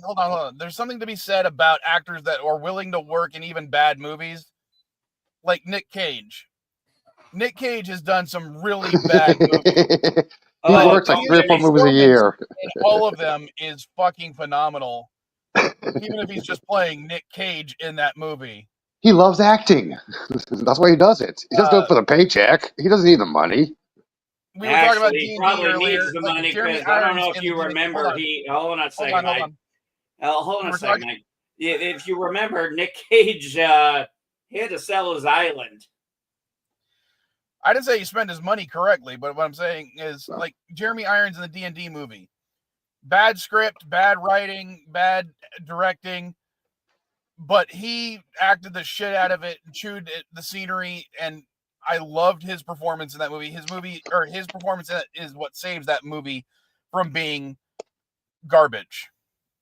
hold on. There's something to be said about actors that are willing to work in even bad movies, like Nick Cage. Nick Cage has done some really bad movies. He works like 3 or 4 movies a year. And all of them is fucking phenomenal. Even if he's just playing Nick Cage in that movie. He loves acting. That's why he does it. He doesn't do it for the paycheck. He doesn't need the money. We were talking about D&D probably earlier. needs the money because I don't know if you remember. Hold on a second, Mike. Hold on a second, Mike. If you remember, Nick Cage, he had to sell his island. I didn't say he spent his money correctly, but what I'm saying is, like Jeremy Irons in the D&D movie, bad script, bad writing, bad directing, but he acted the shit out of it, chewed the scenery, and I loved his performance in that movie. His performance in it is what saves that movie from being garbage.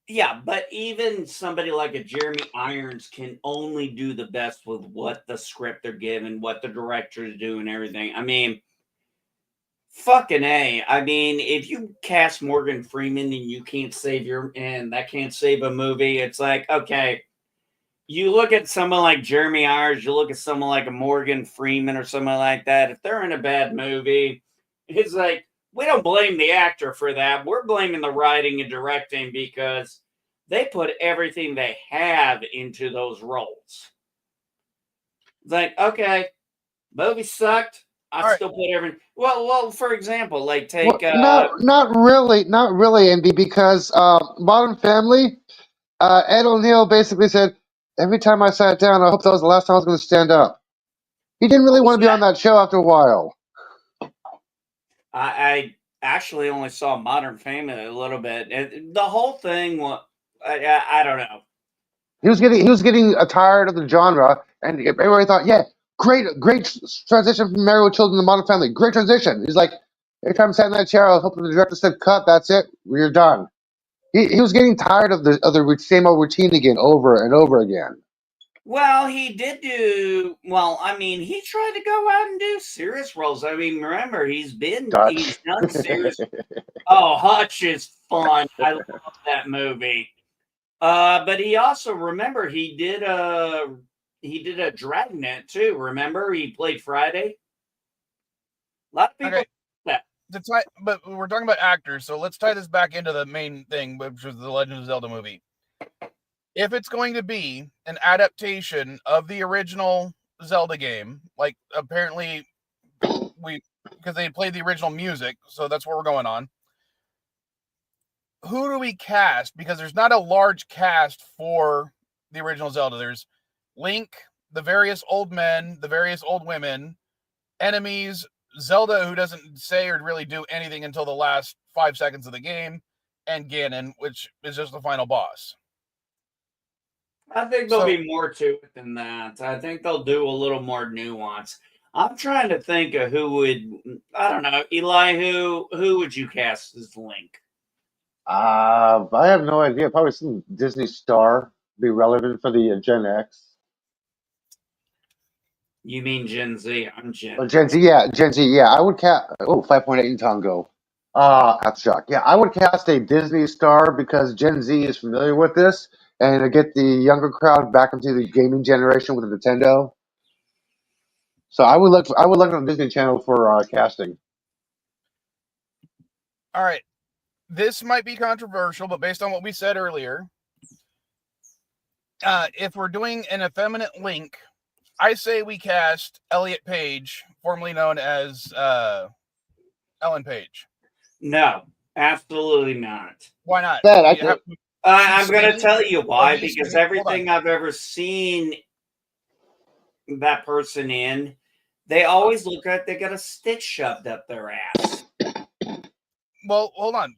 Yeah, but even somebody like a Jeremy Irons can only do the best with what the script they're given, what the directors do, and everything. I mean, fucking A. I mean, if you cast Morgan Freeman and you can't save that can't save a movie, it's like, okay. You look at someone like Jeremy Irons, you look at someone like a Morgan Freeman or someone like that. If they're in a bad movie, it's like, we don't blame the actor for that. We're blaming the writing and directing because they put everything they have into those roles. It's like, okay, movie sucked. I still put everything. Well, for example, like take not really, Andy, because Modern Family, Ed O'Neill basically said, every time I sat down, I hope that was the last time I was going to stand up. He didn't really want to be on that show after a while. I actually only saw Modern Family a little bit. The whole thing, I don't know. He was getting tired of the genre, and everybody thought, yeah, great transition from Married with Children to Modern Family. Great transition. He's like, every time I sat in that chair, I was hoping the director said, cut, that's it, we're done. He was getting tired of the same old routine again, over and over again. Well, he did do well. I mean, he tried to go out and do serious roles. I mean, remember he's done serious. Oh, Hutch is fun. I love that movie. But he also he did a Dragnet too. Remember, he played Friday. A lot of people. Okay. But we're talking about actors, so let's tie this back into the main thing, which was the Legend of Zelda movie. If it's going to be an adaptation of the original Zelda game, like apparently because they played the original music, so that's what we're going on. Who do we cast? Because there's not a large cast for the original Zelda. There's Link, the various old men, the various old women, enemies, Zelda, who doesn't say or really do anything until the last 5 seconds of the game, and Ganon, which is just the final boss. I think there'll be more to it than that. I think they'll do a little more nuance. I'm trying to think of who would, I don't know, Eli, who would you cast as Link? I have no idea. Probably some Disney star be relevant for the Gen X. You mean Gen Z? I'm Gen. Gen Z, yeah, Gen Z, yeah. I would cast 5.8 in Tongo. That's shock. Yeah, I would cast a Disney star because Gen Z is familiar with this, and to get the younger crowd back into the gaming generation with the Nintendo. So I would look on the Disney Channel for casting. All right, this might be controversial, but based on what we said earlier, if we're doing an effeminate Link, I say we cast Elliot Page, formerly known as Ellen Page. No, absolutely not. Why not? I'm going to tell you why. Because everything I've ever seen, that person in, they always look like they got a stick shoved up their ass. Well, hold on.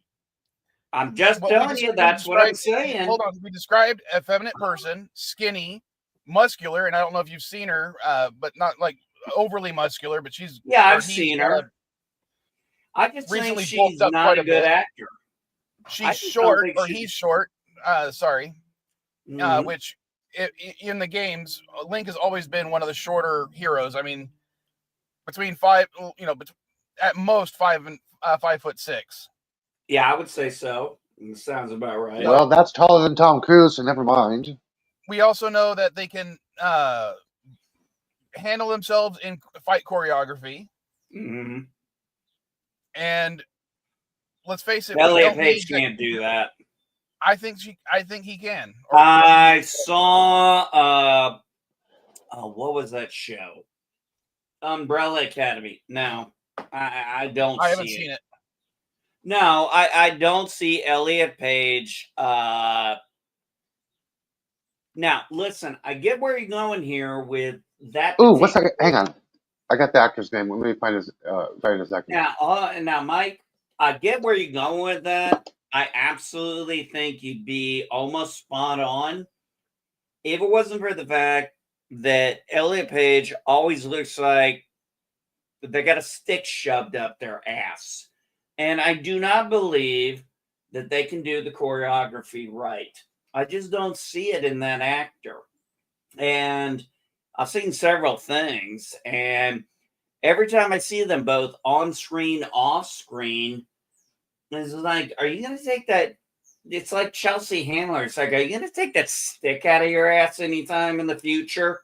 I'm just telling you, that's what I'm saying. Hold on. We described a feminine person, skinny, muscular, and I don't know if you've seen her, but not like overly muscular, but she's I've seen her. I just think she's not a good actor. She's short, or he's short. Sorry. Mm-hmm. Which in the games, Link has always been one of the shorter heroes. I mean, between at most 5'6". Yeah, I would say so. It sounds about right. Well, that's taller than Tom Cruise, so never mind. We also know that they can handle themselves in fight choreography. Mm-hmm. And let's face it, Elliot Page can't do that. I think he can. I saw what was that show? Umbrella Academy. No, I don't. I haven't seen it. No, I don't see Elliot Page. Now, listen, I get where you're going here with that. Ooh, what's that? Hang on, I got the actor's name. Let me find his actor. Now, Mike, I get where you're going with that. I absolutely think you'd be almost spot on if it wasn't for the fact that Elliot Page always looks like they got a stick shoved up their ass. And I do not believe that they can do the choreography right. I just don't see it in that actor. And I've seen several things, and every time I see them both on screen, off screen, it's like, are you going to take that? It's like Chelsea Handler. It's like, are you going to take that stick out of your ass anytime in the future?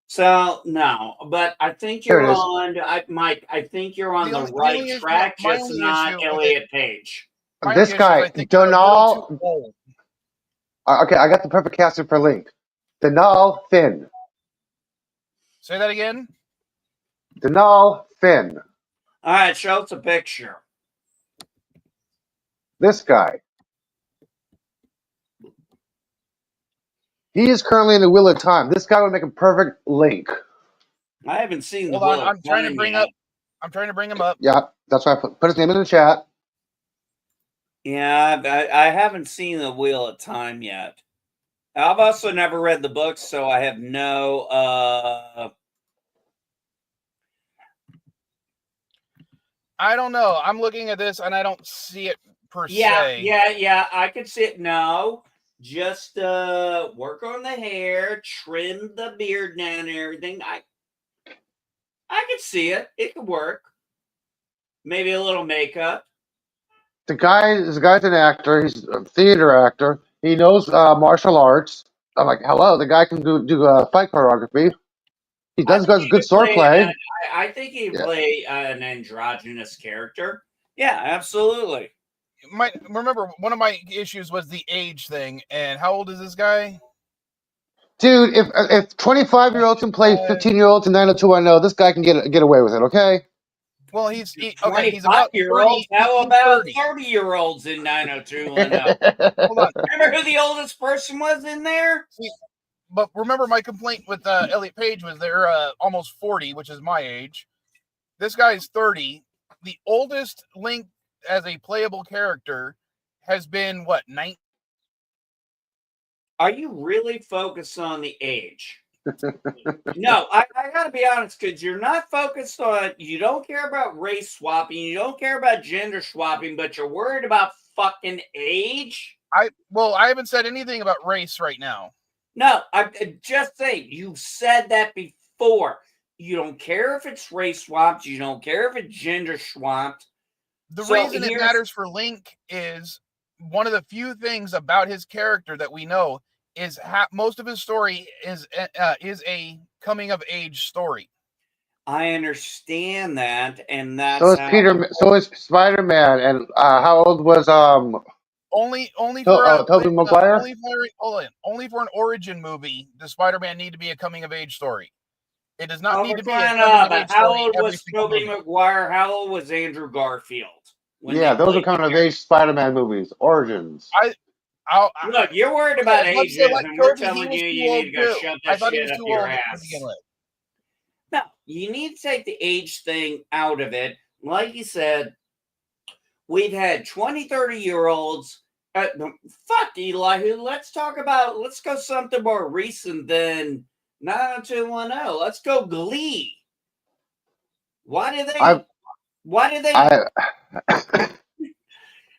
So, no. But I think you're on, Mike, I think you're on the right track, just not Elliot Page. This guy, Donal. Okay, I got the perfect casting for Link. Donal Finn. Say that again? Donal Finn. All right, show us a picture. This guy. He is currently in the Wheel of Time. This guy would make a perfect Link. I haven't seen the Hold on, Wheel I'm trying to bring him up. Yeah, that's why I put his name in the chat. Yeah, I haven't seen the Wheel of Time yet. I've also never read the book, so I have no I don't know. I'm looking at this and I don't see it per se. Yeah. I can see it. No, just work on the hair, trim the beard down and everything. I can see it. It could work. Maybe a little makeup. The guy's an actor. He's a theater actor. He knows martial arts. I'm like, hello, the guy can do fight choreography. He does good swordplay. I think he play an androgynous character. Yeah, absolutely. Remember, one of my issues was the age thing. And how old is this guy? Dude, if 25-year-olds can play 15-year-olds in 90210, this guy can get away with it, okay? Well, he's about 30. How about 30-year-olds in 90210? Hold on. Remember who the oldest person was in there? But remember, my complaint with Elliot Page was they're almost 40, which is my age. This guy's 30. The oldest Link as a playable character has been, 19? Are you really focused on the age? No, I got to be honest, because you're not focused on, you don't care about race swapping, you don't care about gender swapping, but you're worried about fucking age? I haven't said anything about race right now. No, I just say, you said that before. You don't care if it's race swapped, you don't care if it's gender swapped. The reason it matters for Link is one of the few things about his character that we know is most of his story is a coming of age story. I understand that, and that's so is Spider-Man. And how old was only Tobey Maguire? Only for an origin movie does Spider-Man need to be a coming of age story. It does not need to be a coming of age story. How old was Tobey Maguire? How old was Andrew Garfield? Those are coming of age Spider-Man movies. Origins. Look, you're worried about ages, and we're telling you need to go shove that shit up your ass. No, you need to take the age thing out of it. Like you said, we've had 20, 30-year-olds. Fuck Eli. Let's go something more recent than 90210. Let's go Glee. Why did they?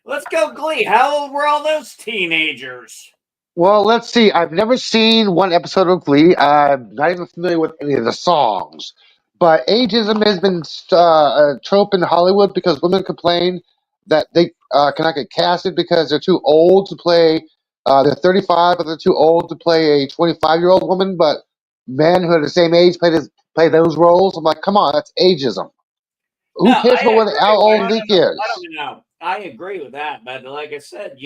Let's go Glee. How old were all those teenagers? Well, let's see. I've never seen one episode of Glee. I'm not even familiar with any of the songs. But ageism has been a trope in Hollywood because women complain that they cannot get casted because they're too old to play. They're 35, but they're too old to play a 25-year-old woman. But men who are the same age play those roles. I'm like, come on, that's ageism. Who cares about how old Nick is? I don't know. I agree with that, but like I said,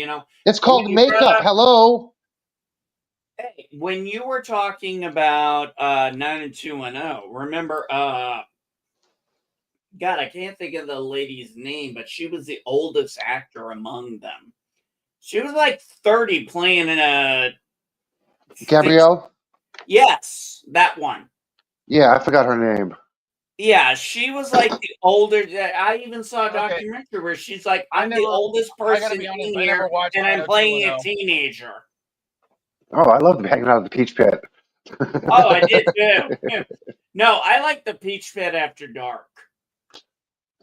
it's called makeup. Hello. Hey, when you were talking about 90210, remember? God, I can't think of the lady's name, but she was the oldest actor among them. She was like 30, playing in a Gabrielle. Yes, that one. Yeah, I forgot her name. Yeah, she was like the older. I even saw a documentary where she's like, "I'm the oldest person in here, and I'm playing a teenager." Oh, I love hanging out at the Peach Pit. Oh, I did too. No, I like the Peach Pit after dark.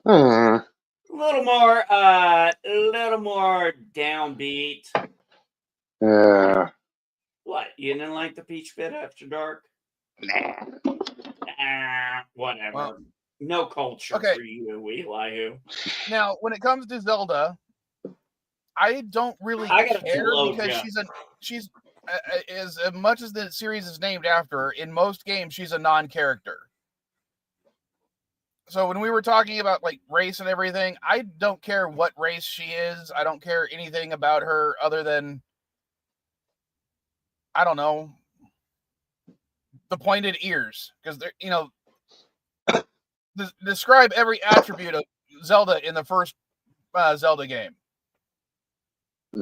A little more downbeat. Yeah. What? You didn't like the Peach Pit after dark? Nah. Whatever. Well, no culture for you, Eli. Now, when it comes to Zelda, I don't really care because she's as much as the series is named after her, in most games she's a non-character. So when we were talking about like race and everything, I don't care what race she is. I don't care anything about her other than, I don't know, the pointed ears, because they're, describe every attribute of Zelda in the first Zelda game.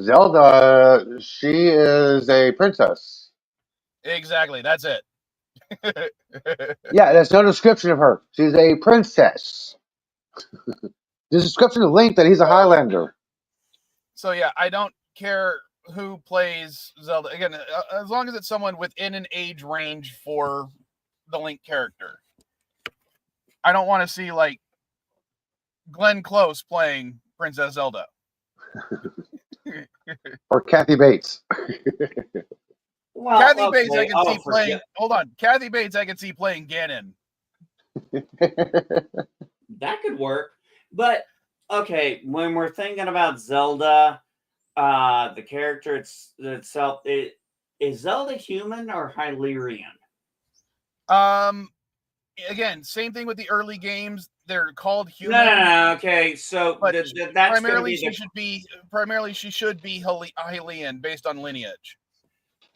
Zelda, she is a princess. Exactly, that's it. Yeah, there's no description of her. She's a princess. There's a description of Link that he's a Highlander. So yeah, I don't care who plays Zelda. Again, as long as it's someone within an age range for the Link character. I don't want to see like Glenn Close playing Princess Zelda. Or Kathy Bates. Well, Kathy Bates I can see playing. Hold on. Kathy Bates I can see playing Ganon. That could work. But okay, when we're thinking about Zelda, the character itself, is Zelda human or Hylian? Again, same thing with the early games. They're called human. No. Okay, so that's primarily she should be Hylian based on lineage.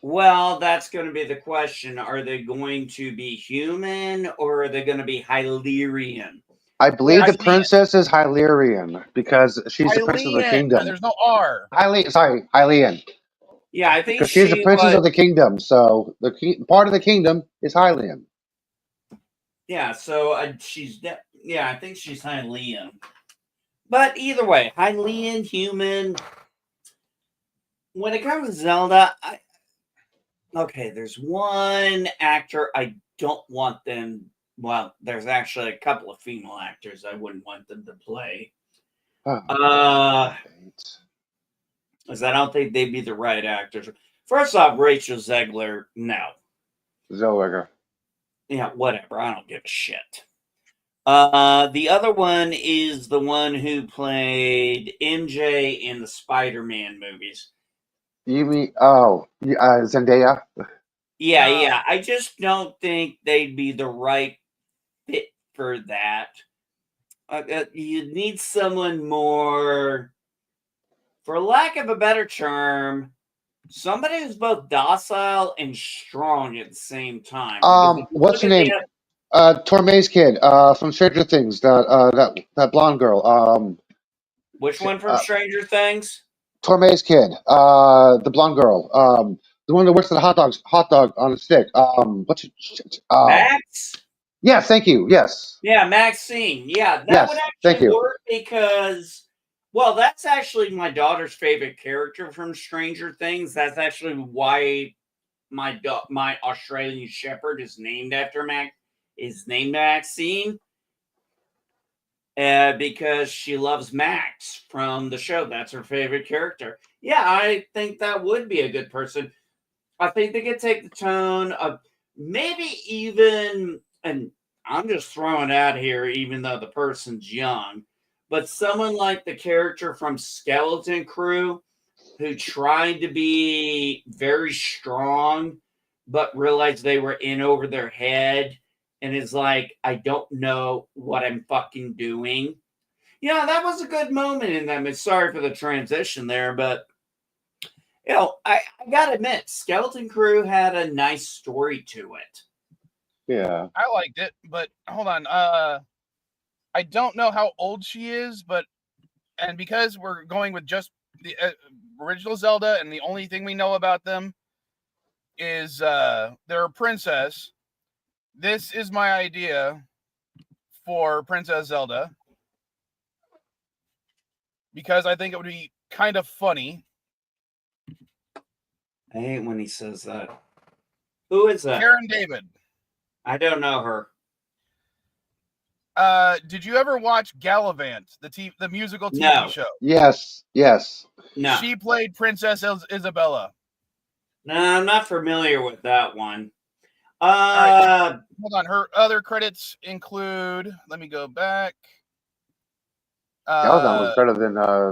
Well, that's going to be the question. Are they going to be human or are they going to be Hylian? I believe the princess is Hylian because she's the princess of the kingdom. There's no R. Hylian. Yeah, I think because she's the princess of the kingdom. So part of the kingdom is Hylian. Yeah, so I think she's Hylian. But either way, Hylian, human. When it comes to Zelda, there's one actor I don't want them. Well, there's actually a couple of female actors I wouldn't want them to play. Because I don't think they'd be the right actors. First off, Rachel Zegler, no. Zellweger. Yeah, whatever. I don't give a shit. The other one is the one who played MJ in the Spider-Man movies. You mean Zendaya? Yeah. I just don't think they'd be the right fit for that. You need someone more, for lack of a better term, somebody who's both docile and strong at the same time. What's her name? Torme's kid from Stranger Things. That blonde girl. Which one from Stranger Things? Torme's kid, the blonde girl, the one that works at the hot dog on a stick. What's it? Shit. Max? Yes, thank you. Yes, Yeah, Maxine. Yeah, that would yes, thank actually you. work because, well, that's actually my daughter's favorite character from Stranger Things. That's actually why my Australian Shepherd is named after Maxine. Because she loves Max from the show. That's her favorite character. Yeah, I think that would be a good person. I think they could take the tone of maybe even, and I'm just throwing it out here, even though the person's young, but someone like the character from Skeleton Crew who tried to be very strong, but realized they were in over their head and is like, I don't know what I'm fucking doing. Yeah, that was a good moment in them. Sorry for the transition there, but I gotta admit, Skeleton Crew had a nice story to it. Yeah, I liked it, but hold on. I don't know how old she is, and because we're going with just the original Zelda, and the only thing we know about them is they're a princess. This is my idea for Princess Zelda because I think it would be kind of funny. I hate when he says that. Who is that? Karen David. I don't know her. Did you ever watch Gallivant, the musical TV No. show? yes, yes. No. She played Princess Isabella. No, I'm not familiar with that one. All right, hold on. Her other credits include. Let me go back. Galadan was better than Now,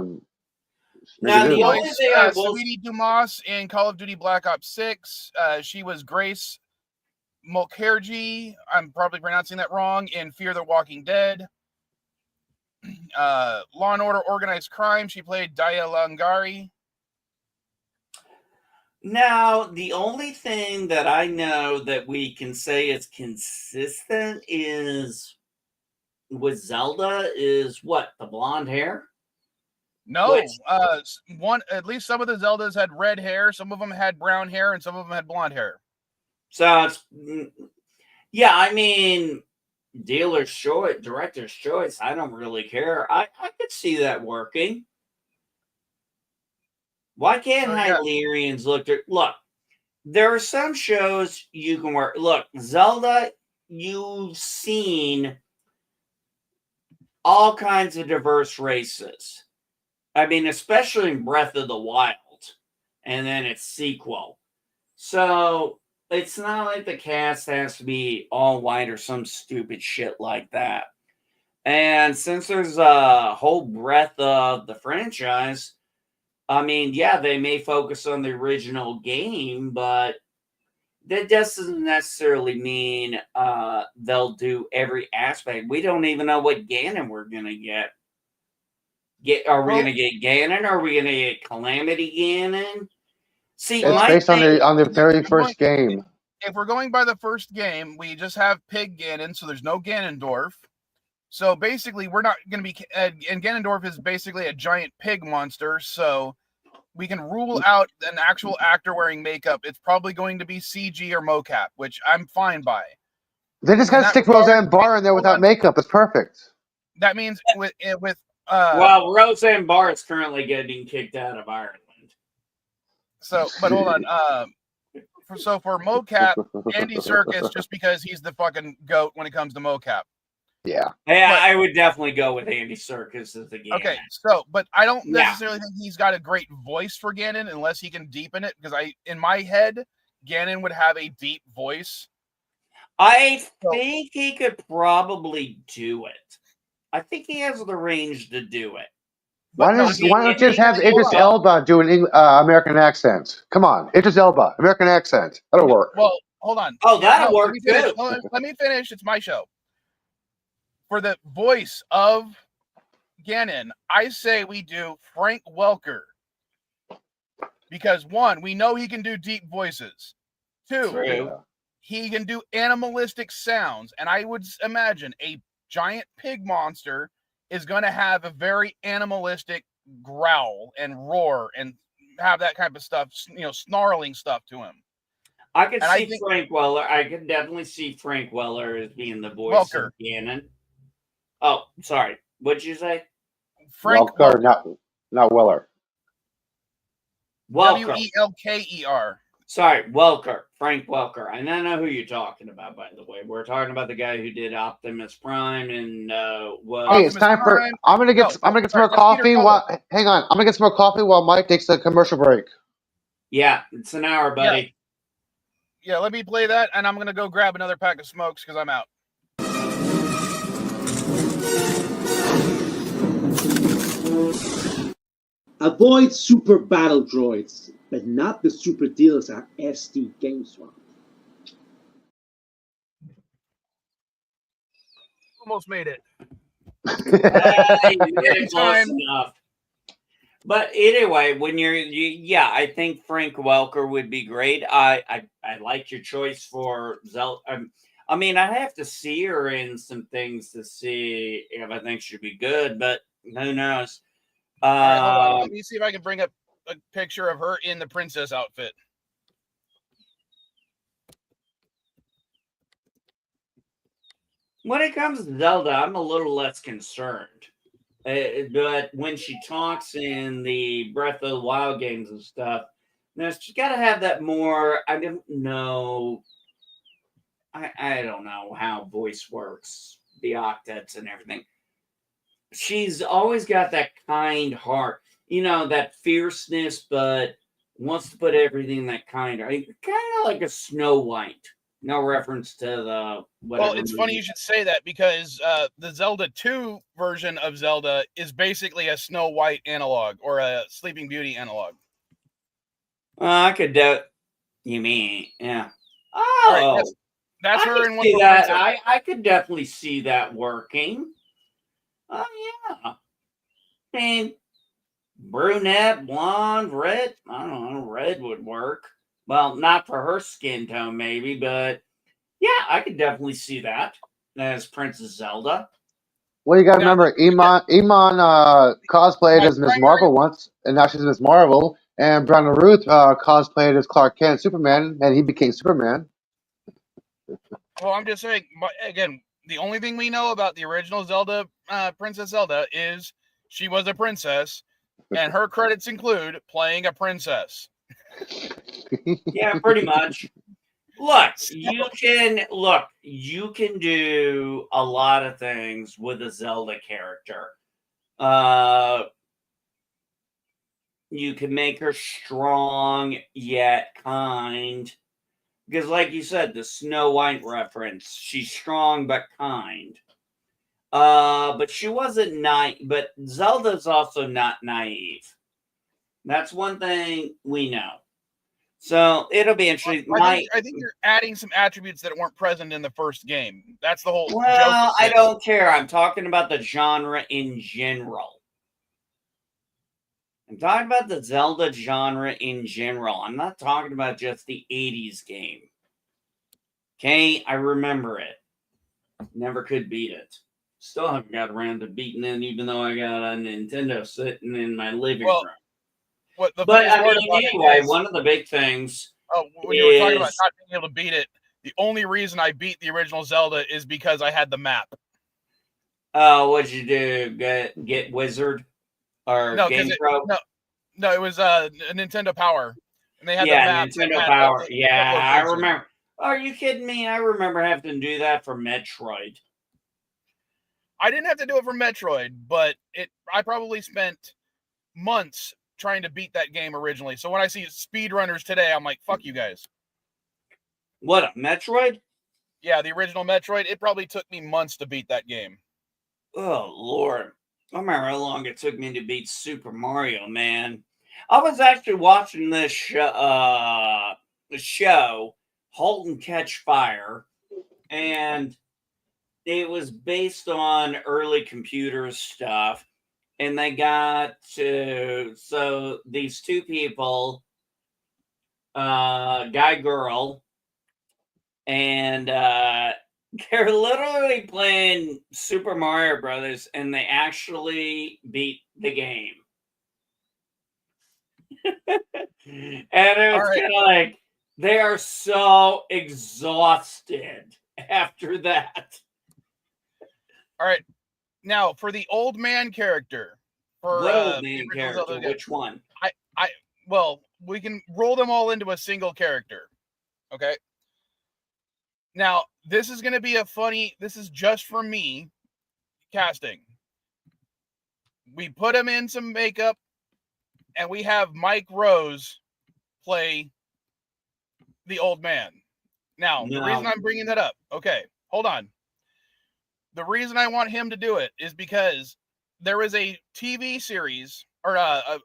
the Smeagol. only thing I will Sweetie Dumas in Call of Duty Black Ops 6. She was Grace Mulcahy. I'm probably pronouncing that wrong. In Fear the Walking Dead. Law and Order Organized Crime. She played Daya Langari. Now, the only thing that I know that we can say is consistent is with Zelda is what? The blonde hair? No, Which, at least some of the Zeldas had red hair, some of them had brown hair, and some of them had blonde hair. so it's, yeah, I mean, dealer's choice, director's choice. I don't really care. I could see that working. Why can't Hylians look? There are some shows you can work. Look, Zelda, you've seen all kinds of diverse races. I mean, especially in Breath of the Wild, and then its sequel. So it's not like the cast has to be all white or some stupid shit like that. And since there's a whole breadth of the franchise, I mean, yeah, they may focus on the original game, but that doesn't necessarily mean they'll do every aspect. We don't even know what Ganon we're gonna get. Are we gonna get Ganon? Are we gonna get Calamity Ganon? See, it's based on the very first game. If we're going by the first game, we just have Pig Ganon, so there's no Ganondorf. So basically, we're not going to be, and Ganondorf is basically a giant pig monster. So we can rule out an actual actor wearing makeup. It's probably going to be CG or mocap, which I'm fine by. They just got to stick Roseanne Barr in there without makeup. It's perfect. That means with well, Roseanne Barr is currently getting kicked out of Ireland. So, but hold on. For mocap, Andy Serkis, just because he's the fucking goat when it comes to mocap. Yeah. Yeah, I would definitely go with Andy Serkis as the Ganon. Okay, but I don't necessarily think he's got a great voice for Ganon unless he can deepen it, because in my head, Ganon would have a deep voice. I think he could probably do it. I think he has the range to do it. Why don't you just have Idris Elba do an American accent? Come on, Idris Elba, American accent. That'll work. Well, hold on. Oh, that'll work too. Let me finish. It's my show. For the voice of Ganon, I say we do Frank Welker. Because one, we know he can do deep voices. Two, he can do animalistic sounds. And I would imagine a giant pig monster is going to have a very animalistic growl and roar and have that kind of stuff, snarling stuff to him. I could see Frank Weller. I could definitely see Frank Weller as being the voice Welker. of Ganon. Oh, sorry. What'd you say? Frank Welker, Welker. not Weller. Welker. Welker. Sorry, Welker. Frank Welker. I don't know who you're talking about, by the way. We're talking about the guy who did Optimus Prime and Hey, it's time for. I'm gonna get some more coffee. Hang on, I'm gonna get some more coffee while Mike takes a commercial break. Yeah, it's an hour, buddy. Yeah, let me play that, and I'm gonna go grab another pack of smokes because I'm out. Avoid super battle droids, but not the super dealers at SD GameSwap. Almost made it. You did close enough. But anyway, when I think Frank Welker would be great. I like your choice for Zelda. I mean, I have to see her in some things to see if I think she'd be good, but who knows? All right, hold on. Let me see if I can bring up a picture of her in the princess outfit. When it comes to Zelda, I'm a little less concerned. But when she talks in the Breath of the Wild games and stuff, now she's got to have that more. I don't know. I don't know how voice works, the octets and everything. She's always got that kind heart, that fierceness, but wants to put everything in that kind of like a Snow White. No reference to the whatever. Well, it's funny you should say that because the Zelda 2 version of Zelda is basically a Snow White analog or a Sleeping Beauty analog. I could you mean, yeah. Oh, right, that's her in one of that. I could definitely see that working. Oh, yeah. I mean, brunette, blonde, red. I don't know. Red would work. Well, not for her skin tone, maybe, but yeah, I could definitely see that as Princess Zelda. Well, you got to remember, Iman cosplayed as Ms. Marvel once, and now she's Ms. Marvel. And Brandon Ruth cosplayed as Clark Kent, Superman, and he became Superman. Well, I'm just saying, again, the only thing we know about the original Zelda, Princess Zelda, is she was a princess, and her credits include playing a princess. Yeah, pretty much. You can do a lot of things with a Zelda character. You can make her strong yet kind. Because like you said, the Snow White reference, she's strong but kind. But she wasn't but Zelda's also not naive. That's one thing we know. So it'll be interesting. I think you're adding some attributes that weren't present in the first game. That's the whole joke. I don't care. I'm talking about the genre in general. I'm talking about the Zelda genre in general. I'm not talking about just the 80s game. Okay, I remember it. Never could beat it. Still haven't got around to beating it, even though I got a Nintendo sitting in my living room. But I mean, anyway, one of the big things. Oh, when you were talking about not being able to beat it, the only reason I beat the original Zelda is because I had the map. Oh, what'd you do? Get Wizard or Game Pro? No, it was a Nintendo Power, and they had the map. Nintendo Power. Yeah, I remember. Are you kidding me? I remember having to do that for Metroid. I didn't have to do it for Metroid, but I probably spent months trying to beat that game originally. So when I see speedrunners today, I'm like, fuck you guys. What, a Metroid? Yeah, the original Metroid. It probably took me months to beat that game. Oh, Lord. I remember how long it took me to beat Super Mario, man. I was actually watching this show, Halt and Catch Fire, and it was based on early computer stuff. And they got so these two people, guy, girl, and they're literally playing Super Mario Brothers, and they actually beat the game. And it was kind of like they are so exhausted after that. All right. Now, for the old man character. What old man character? Which one? Well, we can roll them all into a single character. Okay. Now, this is going to be this is just for me casting. We put him in some makeup and we have Mike Rose play the old man. Now, the reason I'm bringing that up, okay, hold on. The reason I want him to do it is because there is a TV series or a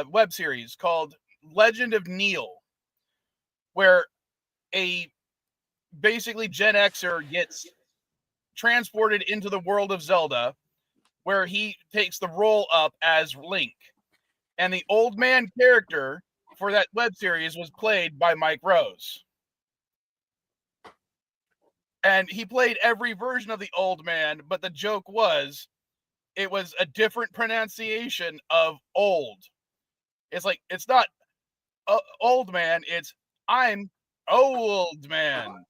web series called Legend of Neil, where a basically Gen Xer gets transported into the world of Zelda, where he takes the role up as Link. And the old man character for that web series was played by Mike Rose. And he played every version of the old man, but the joke was it was a different pronunciation of old. It's like, it's not old man, it's I'm old man.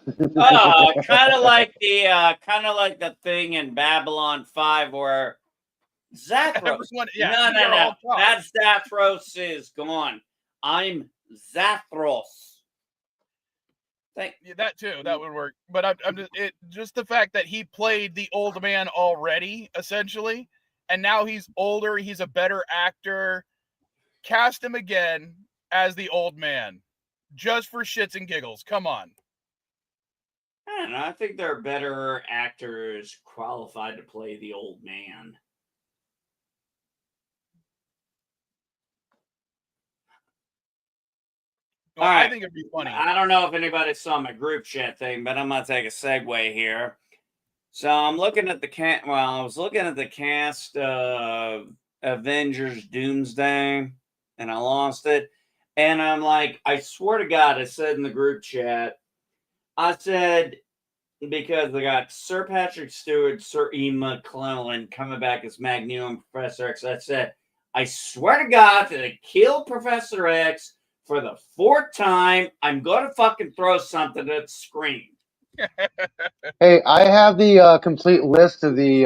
Kind of like the thing in Babylon 5 where Zathros. No. That Zathros is gone. I'm Zathros. Yeah, that too. That would work. But I'm just the fact that he played the old man already, essentially, and now he's older. He's a better actor. Cast him again as the old man, just for shits and giggles. Come on. I don't know. I think there are better actors qualified to play the old man. Well, I think it'd be funny. I don't know if anybody saw my group chat thing, but I'm gonna take a segue here. So I'm looking at I was looking at the cast of Avengers Doomsday, and I lost it. And I'm like, I swear to God, I said in the group chat, I said, because they got Sir Patrick Stewart, Sir Ian McClellan coming back as Magneto and Professor X. I said, I swear to God, that they kill Professor X for the 4th time. I'm going to fucking throw something at the screen. Hey, I have the complete list of the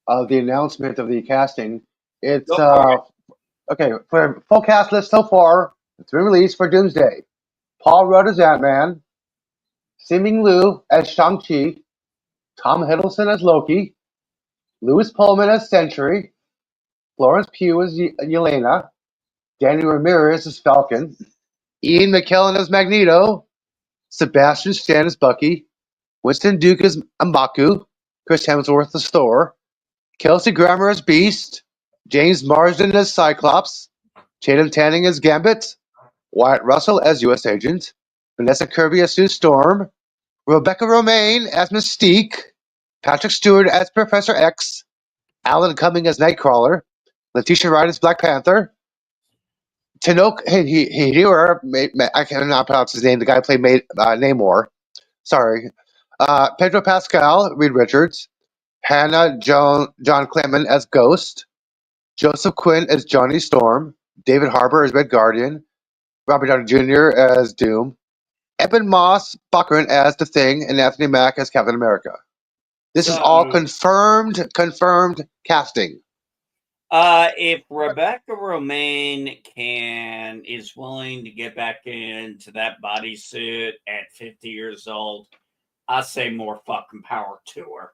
announcement of the casting. It's okay for full cast list so far. It's been released for Doomsday. Paul Rudd as Ant-Man, Simu Liu as Shang-Chi, Tom Hiddleston as Loki, Louis Pullman as Sentry, Florence Pugh as Yelena, Danny Ramirez as Falcon, Ian McKellen as Magneto, Sebastian Stan as Bucky, Winston Duke as M'Baku, Chris Hemsworth as Thor, Kelsey Grammer as Beast, James Marsden as Cyclops, Tatum Tanning as Gambit, Wyatt Russell as U.S. Agent, Vanessa Kirby as Sue Storm, Rebecca Romaine as Mystique, Patrick Stewart as Professor X, Alan Cumming as Nightcrawler, Letitia Wright as Black Panther, Tinoch Hideura, I cannot pronounce his name, the guy who played Namor. Sorry. Pedro Pascal, Reed Richards, Hannah John Clement as Ghost, Joseph Quinn as Johnny Storm, David Harbour as Red Guardian, Robert Downey Jr. as Doom, Eben Moss Bachran as The Thing, and Anthony Mack as Captain America. This is all confirmed casting. If Rebecca Romaine is willing to get back into that bodysuit at 50 years old, I say more fucking power to her.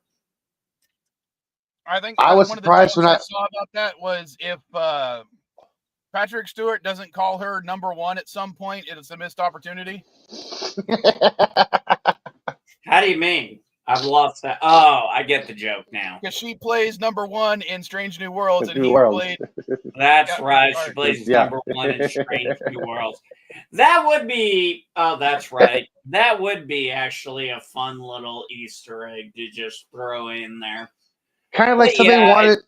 I think I was one surprised of the when I saw about that was if Patrick Stewart doesn't call her number 1 at some point, it's a missed opportunity. How do you mean? I've lost that. Oh, I get the joke now. Because she plays number 1 in Strange New Worlds, and he played. That's right. She plays number 1 in Strange New Worlds. That would be. Oh, that's right. That would be actually a fun little Easter egg to just throw in there. Kind of like somebody wanted.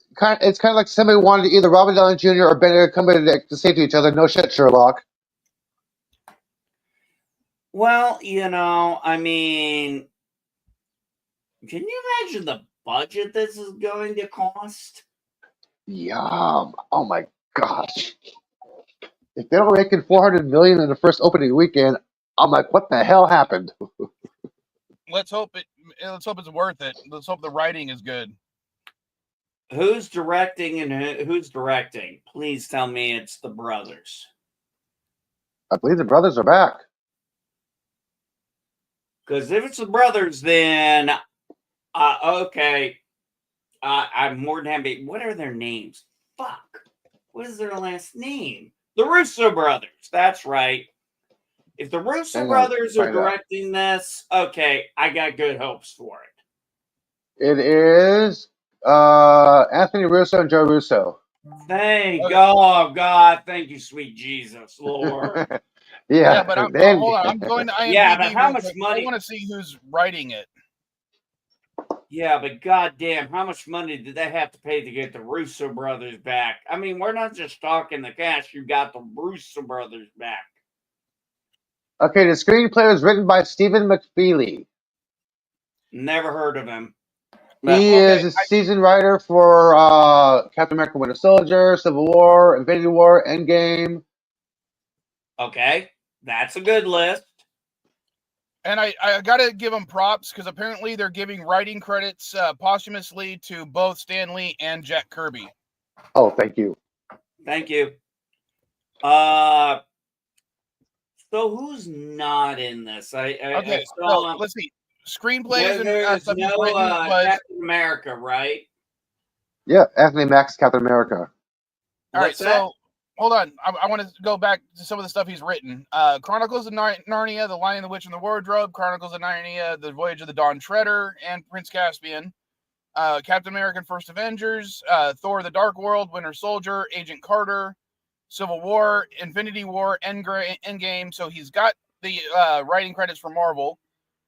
It's kind of like somebody wanted either Robert Downey Jr. or Benedict Cumberbatch to say to each other, "No shit, Sherlock." Well, I mean, can you imagine the budget this is going to cost? Yeah. Oh my gosh. If they were making $400 million in the first opening weekend, I'm like, what the hell happened? Let's hope it's worth it. Let's hope the writing is good. Who's directing and who's directing? Please tell me it's the brothers. I believe the brothers are back. Because if it's the brothers, then okay. I'm more than happy. What are their names? Fuck. What is their last name? The Russo brothers. That's right. If the Russo brothers are directing this, okay, I got good hopes for it. It is Anthony Russo and Joe Russo. Thank God. Thank you, sweet Jesus, Lord. Yeah, but hold on. I'm going to IMDb. Yeah, but how much money? I want to see who's writing it. Yeah, but goddamn, how much money did they have to pay to get the Russo brothers back? I mean, we're not just talking the cash. You got the Russo brothers back. Okay, the screenplay was written by Stephen McFeely. Never heard of him. He is a seasoned writer for Captain America: Winter Soldier, Civil War, Infinity War, Endgame. Okay, that's a good list. And I got to give them props because apparently they're giving writing credits posthumously to both Stan Lee and Jack Kirby. Oh, thank you. Thank you. So who's not in this? Okay, so let's see. Screenplays there's and no Captain America, right? Yeah, Anthony Mac's Captain America. All right, so hold on. I want to go back to some of the stuff he's written. Chronicles of Narnia, The Lion, the Witch, and the Wardrobe, Chronicles of Narnia, The Voyage of the Dawn Treader, and Prince Caspian. Captain America: First Avengers, Thor: The Dark World, Winter Soldier, Agent Carter, Civil War, Infinity War, Endgame. So he's got the writing credits for Marvel.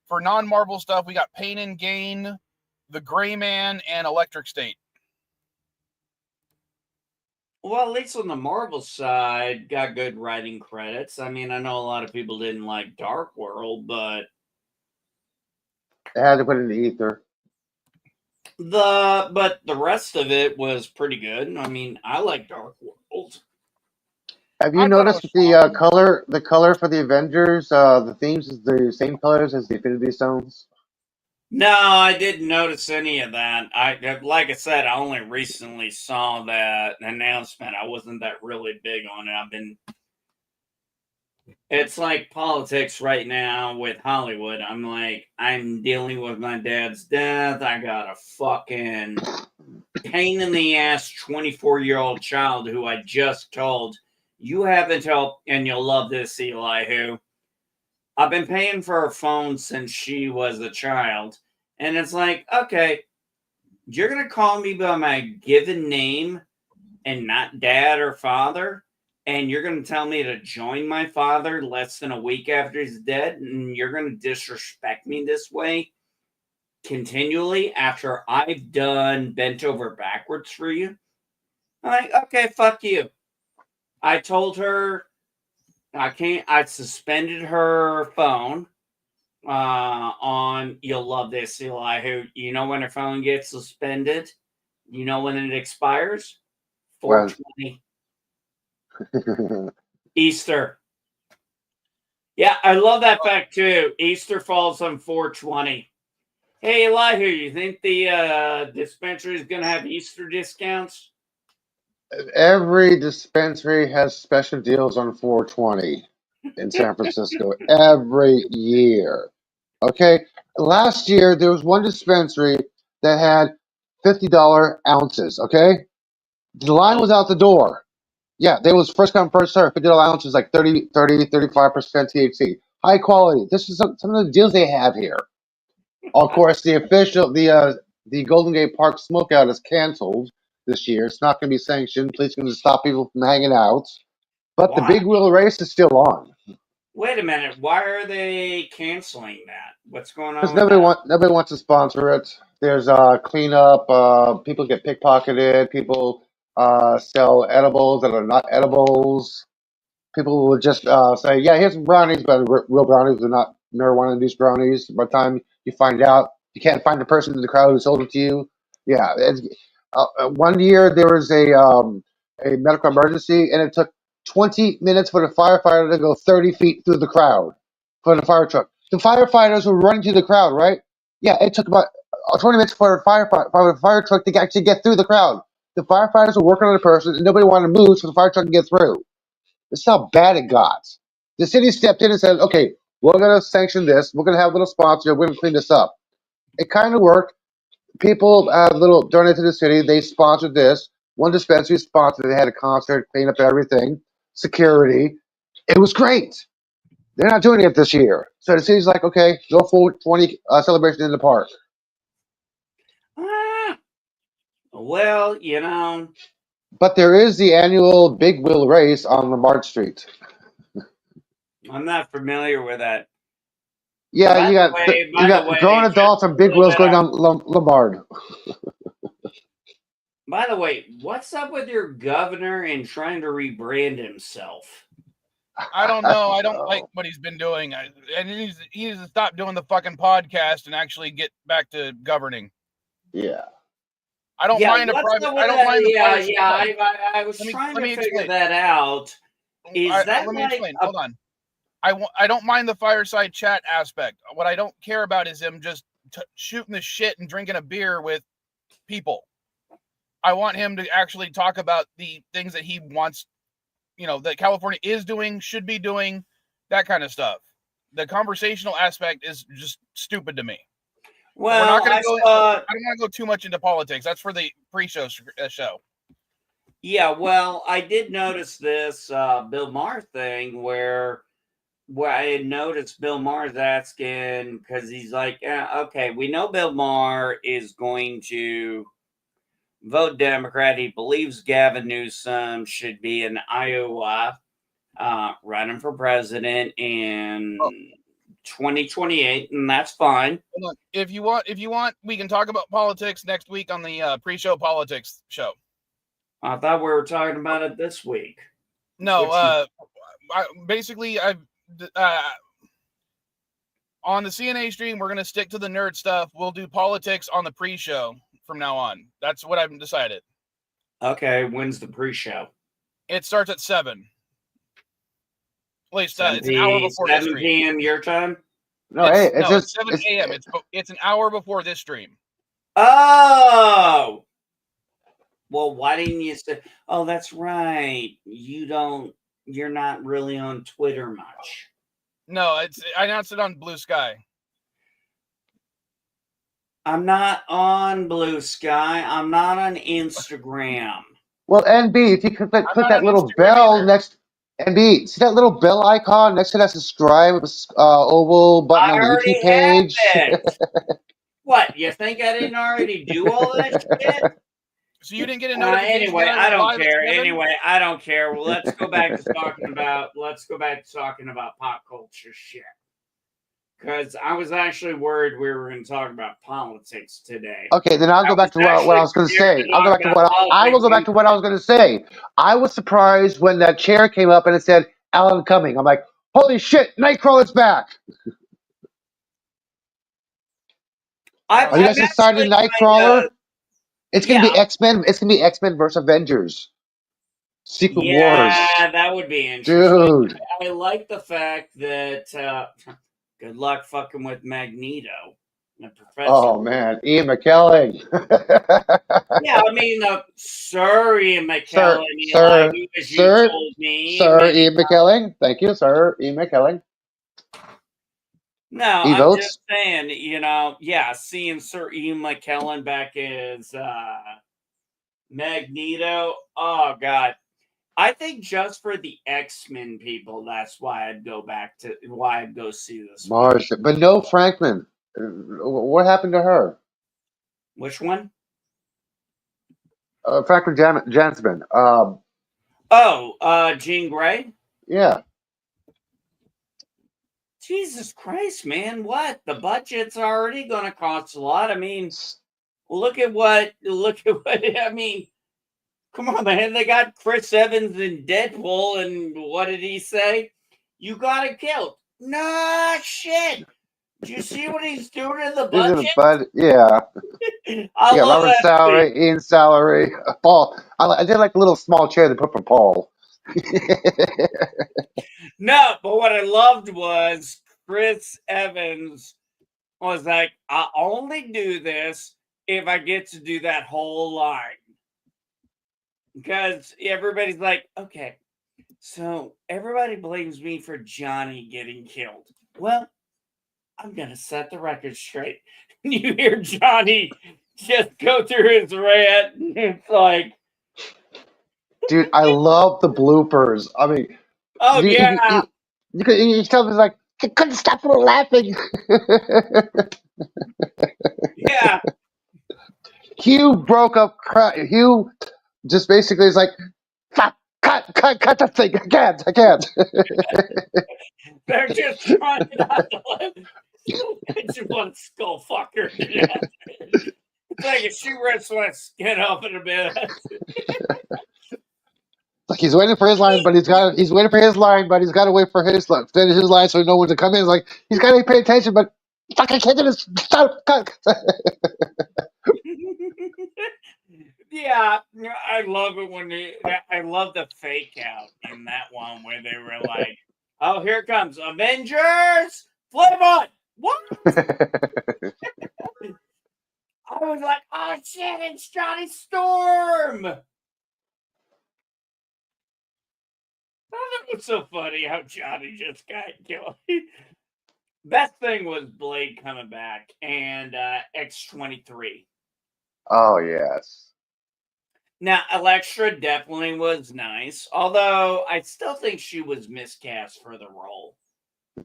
For non-Marvel stuff, we got Pain and Gain, The Gray Man, and Electric State. Well, at least on the Marvel side, got good writing credits. I mean, I know a lot of people didn't like Dark World, but they had to put it in the ether. But the rest of it was pretty good. I mean, I like Dark World. Have you noticed the color for the Avengers? The themes is the same colors as the Infinity Stones. No, I didn't notice any of that. Like I said, I only recently saw that announcement. I wasn't that really big on it. It's like politics right now with Hollywood. I'm dealing with my dad's death. I got a fucking pain in the ass 24-year-old child who I just told, you haven't helped, and you'll love this, Eli, who I've been paying for her phone since she was a child. And it's like, okay, you're going to call me by my given name and not dad or father? And you're going to tell me to join my father less than a week after he's dead? And you're going to disrespect me this way continually after I've done bent over backwards for you? I'm like, okay, fuck you. I told her I suspended her phone on, you'll love this, Eli, who, you know when her phone gets suspended? You know when it expires? 4/20. Easter. Yeah, I love that fact too. Easter falls on 4/20. Hey, Eli, who, you think the dispensary is going to have Easter discounts? Every dispensary has special deals on 4/20 in San Francisco every year. Okay, last year there was one dispensary that had $50 ounces. Okay, the line was out the door. Yeah, there was first come first serve. $50 ounces, like 35% THC, high quality. This is some of the deals they have here. Of course, the Golden Gate Park smokeout is canceled this year. It's not going to be sanctioned. Police going to stop people from hanging out. But the big wheel race is still on. Wait a minute. Why are they canceling that? What's going on? Because nobody wants to sponsor it. There's cleanup. People get pickpocketed. People sell edibles that are not edibles. People will just say, "Yeah, here's some brownies," but real brownies are not marijuana-induced brownies. By the time you find out, you can't find the person in the crowd who sold it to you. Yeah, one year there was a medical emergency, and it took 20 minutes for the firefighter to go 30 feet through the crowd for the fire truck. The firefighters were running through the crowd, right? Yeah, it took about 20 minutes for the fire truck to actually get through the crowd. The firefighters were working on a person, and nobody wanted to move so the fire truck could get through. This is how bad it got. The city stepped in and said, okay, we're going to sanction this. We're going to have a little sponsor. We're going to clean this up. It kind of worked. People donated to the city. They sponsored this. One dispensary sponsored it. They had a concert, clean up everything, security. It was great. They're not doing it this year. So the city's like, okay, go full 20 celebration in the park. Well, But there is the annual Big Wheel race on Lombard Street. I'm not familiar with that. Yeah, you got grown adults and big wheels going down Lombard. By the way, what's up with your governor and trying to rebrand himself? I don't know. I don't like what he's been doing. And he needs to stop doing the fucking podcast and actually get back to governing. Yeah. I don't mind a private. I don't mind the private. I was trying to figure that out. Let me explain. Hold on. I don't mind the fireside chat aspect. What I don't care about is him just shooting the shit and drinking a beer with people. I want him to actually talk about the things that he wants, that California is doing, should be doing, that kind of stuff. The conversational aspect is just stupid to me. Well, I don't want to go too much into politics. That's for the pre-show show. Yeah, well, I did notice this Bill Maher thing where I had noticed Bill Maher's asking, because he's like, okay, we know Bill Maher is going to vote Democrat. He believes Gavin Newsom should be in Iowa running for president in 2028, and that's fine. If you want, we can talk about politics next week on the pre-show politics show. I thought we were talking about it this week. No, basically, on the CNA stream, we're going to stick to the nerd stuff. We'll do politics on the pre-show from now on. That's what I've decided. Okay, when's the pre-show? It starts at 7. At least it's an hour before 7 p.m. your time? No, it's 7 a.m. It's an hour before this stream. Oh! Well, why didn't you say... Oh, that's right. You're not really on Twitter much. No, I announced it on Blue Sky. I'm not on Blue Sky. I'm not on Instagram. Well, NB, if you click that little bell next... NB, see that little bell icon next to that subscribe oval button on the YouTube page? What, you think I didn't already do all that shit? So you didn't get a notification? Anyway, I don't care. I don't care. Well, let's go back to talking about pop culture shit. Because I was actually worried we were going to talk about politics today. Okay, then I'll go back to what I was going to say. I will go back to what I was going to say. I was surprised when that chair came up and it said Alan Cumming. I'm like, holy shit, Nightcrawler's back. Are you guys excited, Nightcrawler? It's gonna be X-Men. It's gonna be X-Men versus Avengers. Secret Wars. Yeah, that would be interesting. Dude. I like the fact that good luck fucking with Magneto. The professor. Oh man, Ian McKellen. Yeah, I mean, Sir Ian McKellen. Sir Ian McKellen. Thank you, Sir Ian McKellen. No, I'm just saying, seeing Sir Ian McKellen back as Magneto. Oh God, I think just for the X-Men people, that's why I'd go see this. Martian, but no Frankman. What happened to her? Which one? Franklin Jansman. Jean Grey? Yeah. Jesus Christ, man. What? The budget's already going to cost a lot. I mean, look at what, I mean, come on, man. They got Chris Evans in Deadpool, and what did he say? You got it killed. Nah, shit. Did you see what he's doing in the budget? Yeah. I love Robert's salary, Ian's salary, Paul. I did like a little small chair they put for Paul. No, but what I loved was Chris Evans was like, I only do this if I get to do that whole line. Because everybody's like, okay, so everybody blames me for Johnny getting killed. Well, I'm going to set the record straight. You hear Johnny just go through his rant. It's like, dude, I love the bloopers. I mean, oh, yeah. you tell me like, I couldn't stop from laughing. Yeah. Hugh broke up. Hugh just basically is like, fuck, cut that thing. I can't. They're just trying not to let it's one skull fucker. It's like if she rips my skin off in a minute. Like he's waiting for his line, but he's waiting for his line, but he's got to wait for his line so no one to come in. It's like he's got to pay attention, but fucking can't do this. Stop, cut. Yeah, I love it when I love the fake out in that one where they were like, "Oh, here comes Avengers, flip on." What? I was like, "Oh shit, it's Johnny Storm." That was so funny how Johnny just got killed. Best thing was Blade coming back and X-23. Oh yes. Now, Elektra definitely was nice, although I still think she was miscast for the role.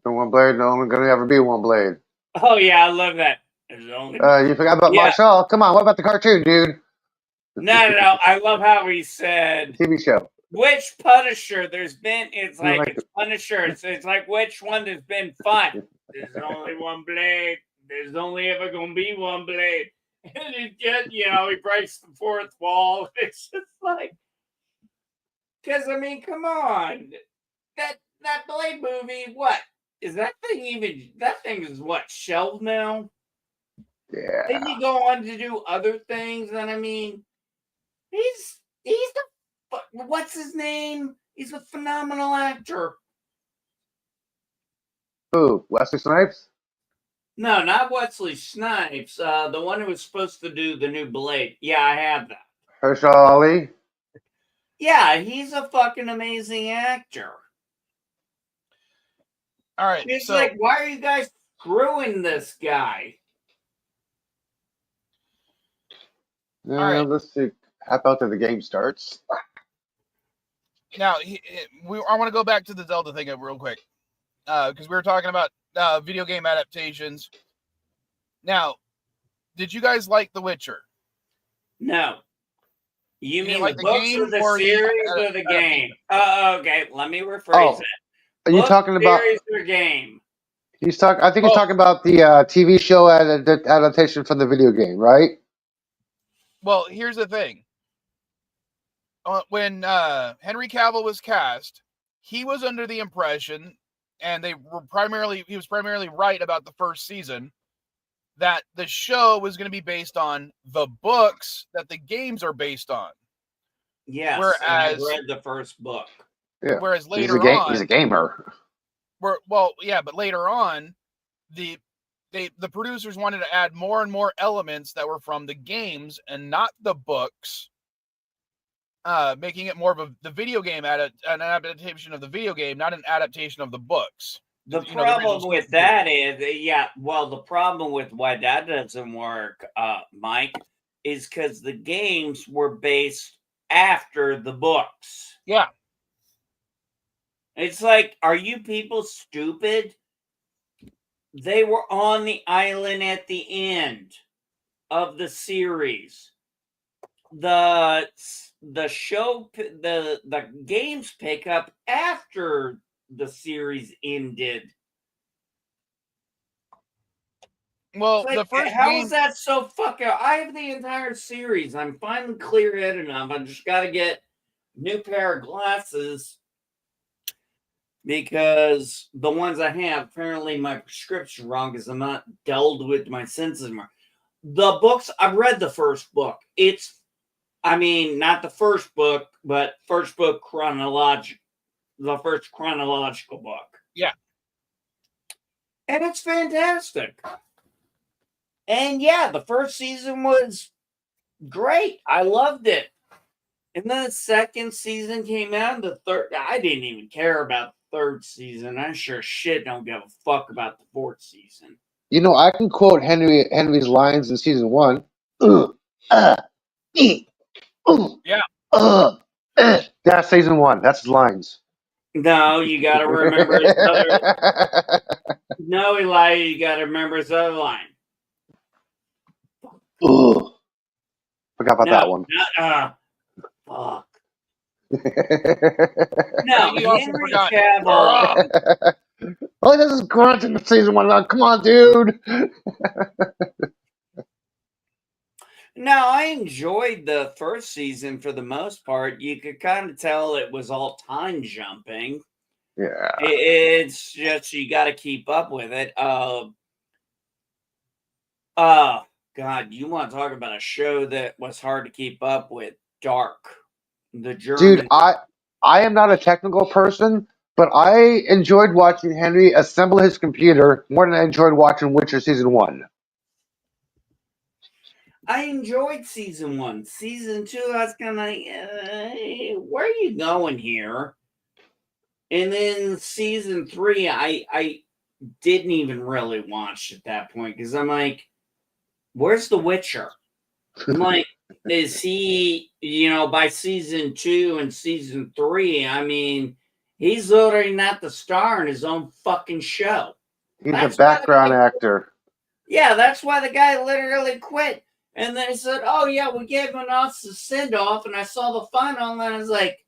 The one blade, no only gonna ever be one blade. Oh yeah, I love that. There's only you forgot about Marshall. Come on, what about the cartoon, dude? No. I love how he said TV show. Which Punisher there's been? It's like it's Punisher. It's like which one has been fun? There's only one blade. There's only ever gonna be one blade. And it just, he breaks the fourth wall. It's just like, because I mean, come on, that Blade movie. What is that thing even? That thing is what, shelved now? Yeah. Didn't he go on to do other things? And I mean, he's the what's his name? He's a phenomenal actor. Who? Wesley Snipes? No, not Wesley Snipes. The one who was supposed to do the new Blade. Yeah, I have that. Herschel Ali? Yeah, he's a fucking amazing actor. All right. It's like, why are you guys screwing this guy? All right. Let's see. How about the game starts? Now, I want to go back to the Zelda thing real quick. Because we were talking about video game adaptations. Now, did you guys like The Witcher? No. You mean like the books or the series or the game? Okay, let me rephrase it. Are you talking about series or game? I think he's talking about the TV show adaptation from the video game, right? Well, here's the thing. When Henry Cavill was cast, he was under the impression, and he was primarily right about the first season, that the show was going to be based on the books that the games are based on. Yes, whereas I read the first book. Yeah. Whereas later on, he's a gamer. But later on, the producers wanted to add more and more elements that were from the games and not the books, making it more of the video game an adaptation of the video game, not an adaptation of the books. The problem with that is, the problem with why that doesn't work, Mike, is because the games were based after the books. Yeah. It's like, are you people stupid? They were on the island at the end of the series. The show, the games pick up after the series ended. Well, like, the first how game... is that so fucking? I have the entire series. I'm finally clear-headed enough. I just got to get a new pair of glasses because the ones I have, apparently my prescription wrong because I'm not dulled with my senses more. The books, I've read the first book. Not the first book, but first book the first chronological book. Yeah. And it's fantastic. And yeah, the first season was great. I loved it. And then the second season came out, the third, I didn't even care about the third season. I sure shit don't give a fuck about the fourth season. You know, I can quote Henry's lines in season 1. Yeah. That's season 1. That's his lines. No, you got to remember his other. No, Elijah, you got to remember his other line. Forgot about that one. Fuck. I No, think he also Henry forgot. Cavill. Oh, this is grunt in the season 1. Come on, dude. No, I enjoyed the first season for the most part. You could kind of tell it was all time jumping. Yeah. It's just you got to keep up with it. God, you want to talk about a show that was hard to keep up with? Dark, the German. Dude, I am not a technical person, but I enjoyed watching Henry assemble his computer more than I enjoyed watching Witcher season 1. I enjoyed season 1. Season 2, I was kind of like, where are you going here? And then season 3, I didn't even really watch at that point because I'm like, where's The Witcher? I'm like, is he, by season 2 and season 3, I mean, he's literally not the star in his own fucking show. He's a background actor. Yeah, that's why the guy literally quit. And they said, oh, yeah, we gave him a send-off, and I saw the final, and I was like,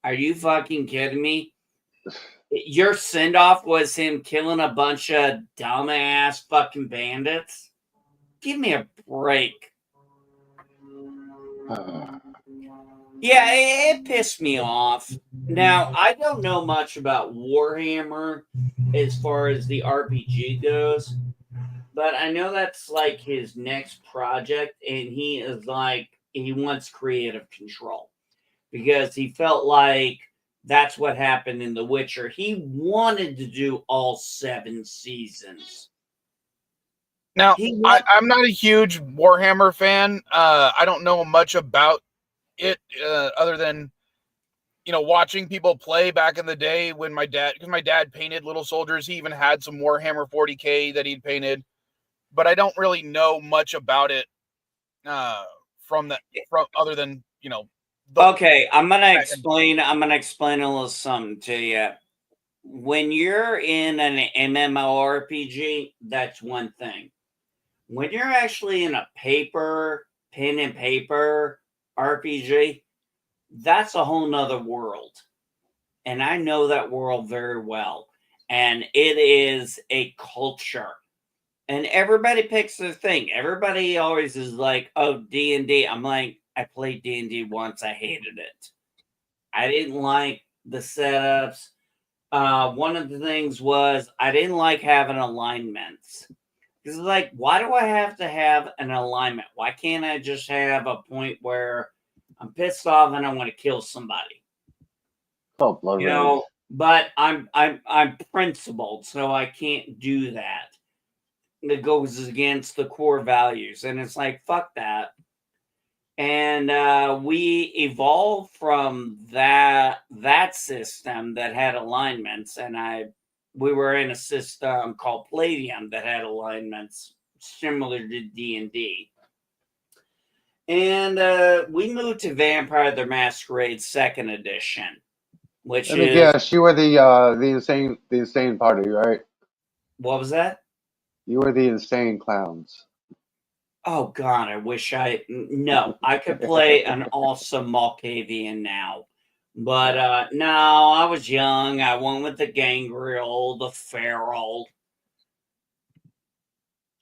are you fucking kidding me? Your send-off was him killing a bunch of dumbass fucking bandits? Give me a break. Yeah, it pissed me off. Now, I don't know much about Warhammer as far as the RPG goes, but I know that's like his next project, and he is like, he wants creative control because he felt like that's what happened in The Witcher. He wanted to do all 7 seasons. Now, I'm not a huge Warhammer fan. I don't know much about it other than, watching people play back in the day when because my dad painted little soldiers. He even had some Warhammer 40K that he'd painted. But I don't really know much about it from other than, okay, I'm gonna explain a little something to you. When you're in an MMORPG, that's one thing. When you're actually in a pen and paper RPG, that's a whole nother world. And I know that world very well. And it is a culture. And everybody picks their thing. Everybody always is like, oh, D&D. I'm like, I played D&D once. I hated it. I didn't like the setups. One of the things was I didn't like having alignments. Because it's like, why do I have to have an alignment? Why can't I just have a point where I'm pissed off and I want to kill somebody? Oh, blood rage. But I'm principled, so I can't do that. That goes against the core values, and it's like, fuck that. And we evolved from that system that had alignments, and we were in a system called Palladium that had alignments similar to D&D. And we moved to Vampire the Masquerade 2nd edition, which is... Yes, you were the insane party, right? What was that? You were the insane clowns. Oh, God, I wish no, I could play an awesome Malkavian now. But no, I was young. I went with the Gangrel, the Feral.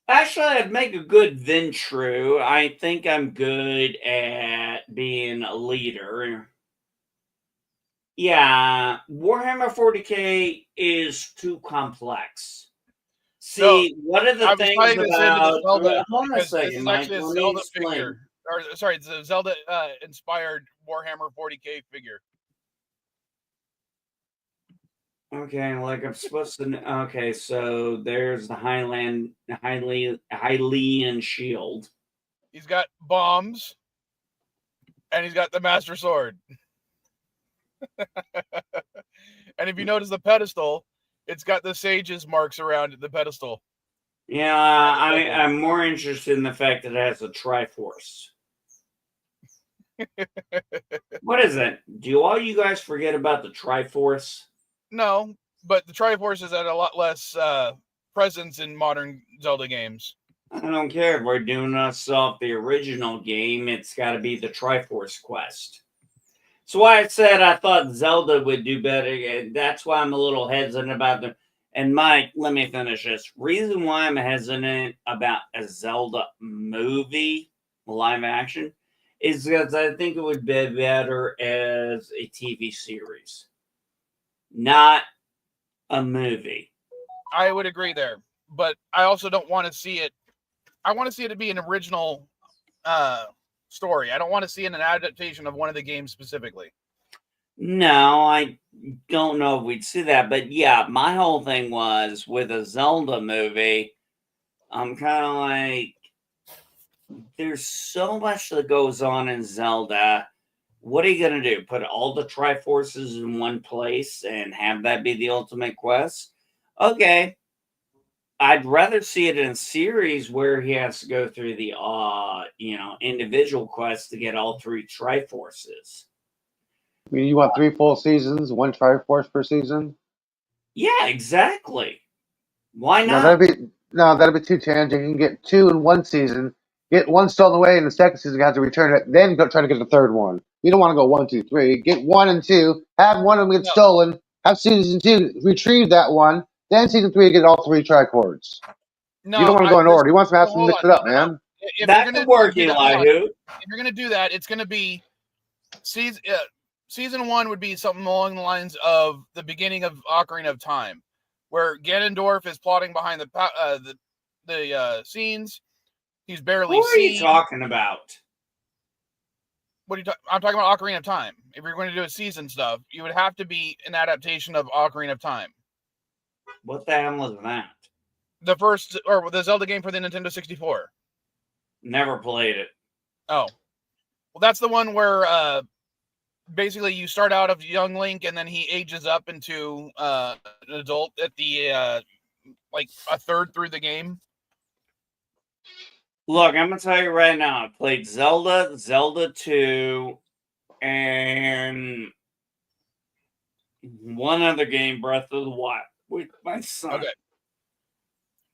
Actually, I'd make a good Ventru. I think I'm good at being a leader. Yeah, Warhammer 40K is too complex. See, what are the things about... Hold on a second, Mike. Let me explain. or sorry, it's a Zelda inspired Warhammer 40K figure. Okay, like I'm supposed to. Okay, so there's the Hylian shield. He's got bombs, and he's got the Master Sword. And if you notice the pedestal, it's got the sage's marks around the pedestal. Yeah, I'm more interested in the fact that it has a Triforce. What is it? Do all you guys forget about the Triforce? No, but the Triforce is at a lot less presence in modern Zelda games. I don't care if we're doing us off the original game. It's got to be the Triforce quest. So why I said I thought Zelda would do better. That's why I'm a little hesitant about them. And Mike, let me finish this. Reason why I'm hesitant about a Zelda movie, live action, is because I think it would be better as a TV series, not a movie. I would agree there, but I also don't want to see it. I want to see it to be an original story. I don't want to see an adaptation of one of the games specifically. No, I don't know if we'd see that, but yeah, my whole thing was with a Zelda movie, I'm kind of like, there's so much that goes on in Zelda. What are you going to do? Put all the Triforces in one place and have that be the ultimate quest? Okay. I'd rather see it in a series where he has to go through the individual quests to get all three Triforces. I mean, you want 3 full seasons, 1 Triforce per season? Yeah, exactly. Why not? That'd be too tangent. You can get 2 in 1 season, get 1 stolen away, and the second season you have to return it, then go try to get the third one. You don't want to go 1, 2, 3. Get 1 and 2, have one of them get stolen, have season 2 retrieve that one, then season 3 get all 3 tricords. No, you don't want to go in order. You want to have some mix it up, man. If that could work, Elihu. If you're going to do that, it's going to be season 1 would be something along the lines of the beginning of Ocarina of Time, where Ganondorf is plotting behind the scenes. He's barely seen. What are you talking about? What are you I'm talking about Ocarina of Time. If you're going to do a season stuff, you would have to be an adaptation of Ocarina of Time. What the hell is that? The first, or the Zelda game for the Nintendo 64. Never played it. Oh. Well, that's the one where basically you start out of young Link and then he ages up into an adult at the like a third through the game. Look, I'm gonna tell you right now, I played Zelda, Zelda 2, and one other game, Breath of the Wild, with my son. Okay.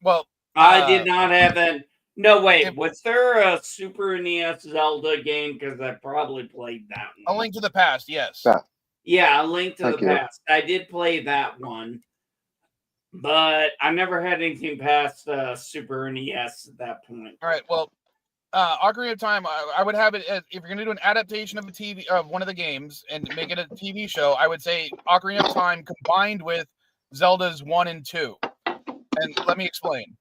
Well, I did not have that. No, wait, was there a Super NES Zelda game? Because I probably played that one. A Link to the Past, yes. Yeah, A Link to the Past. I did play that one, but I never had anything past Super NES at that point. All right, well, Ocarina of Time, I would have it as, if you're going to do an adaptation of one of the games and make it a TV show, I would say Ocarina of Time combined with Zelda's 1 and 2. And let me explain.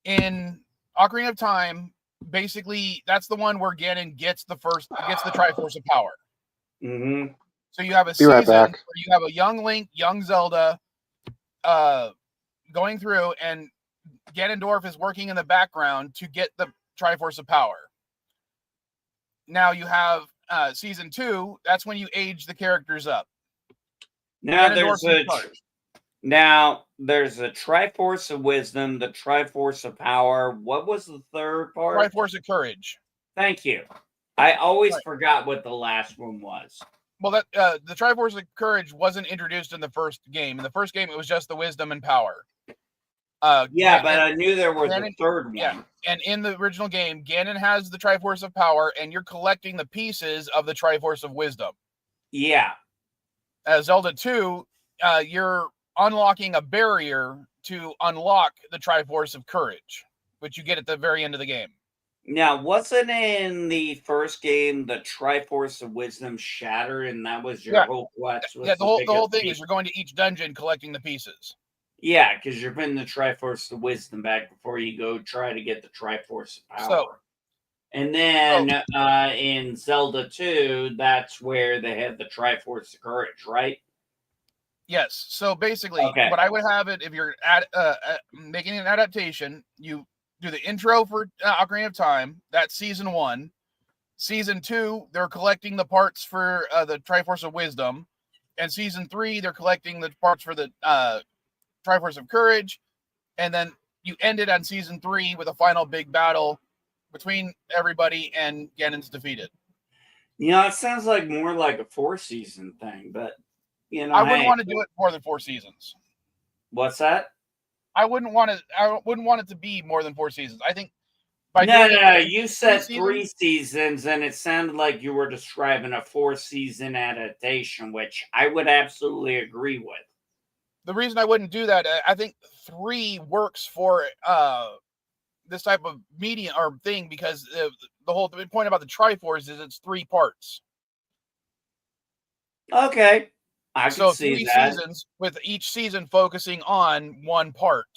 In Ocarina of Time, basically, that's the one where Ganon gets the Triforce of Power. Mm-hmm. So you have a season where you have a young Link, young Zelda, going through, and Ganondorf is working in the background to get the Triforce of Power. Now you have season 2. That's when you age the characters up. Now there's a Triforce of Wisdom, the Triforce of Power. What was the third part? Triforce of Courage. Thank you. I always forgot what the last one was. Well, that the Triforce of Courage wasn't introduced in the first game. In the first game, it was just the Wisdom and Power. But I knew there was a third one. Yeah, and in the original game, Ganon has the Triforce of Power, and you're collecting the pieces of the Triforce of Wisdom. Yeah. Zelda 2, you're unlocking a barrier to unlock the Triforce of Courage, which you get at the very end of the game. Now, wasn't in the first game the Triforce of Wisdom shattered, and that was your whole quest? Yeah, the whole thing is you're going to each dungeon collecting the pieces. Yeah, because you're putting the Triforce of Wisdom back before you go try to get the Triforce of Power. So, and then in Zelda 2, that's where they have the Triforce of Courage, right? yes. So basically, Okay. what I would have it if you're making an adaptation, you do the intro for Ocarina of Time. That's season 1. Season 2, they're collecting the parts for the Triforce of Wisdom, and season 3, they're collecting the parts for the Triforce of Courage, and then you end it on season 3 with a final big battle between everybody, and Ganon's defeated. It sounds like more like a 4-season thing, but I wouldn't want to do it more than 4 seasons. What's that? I wouldn't want it to be more than 4 seasons. I think No. You said 3 seasons, and it sounded like you were describing a 4-season adaptation, which I would absolutely agree with. The reason I wouldn't do that, I think 3 works for this type of media or thing, because the whole point about the Triforce is it's 3 parts. Okay, I can see 3 that. seasons, with each season focusing on one part.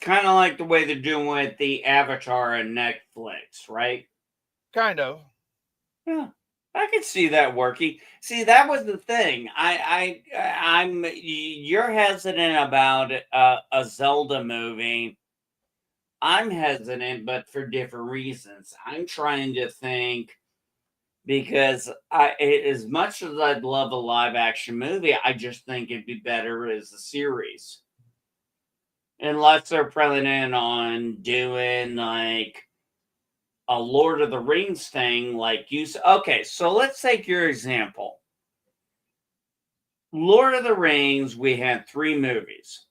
Kind of like the way they're doing with the Avatar and Netflix, right? Kind of. Yeah, I could see that working. See, that was the thing. You're hesitant about a Zelda movie. I'm hesitant, but for different reasons. I'm trying to think, because as much as I'd love a live action movie, I just think it'd be better as a series. Unless they're planning on doing like a Lord of the Rings thing, like you said. Okay, so let's take your example. Lord of the Rings, we had 3 movies.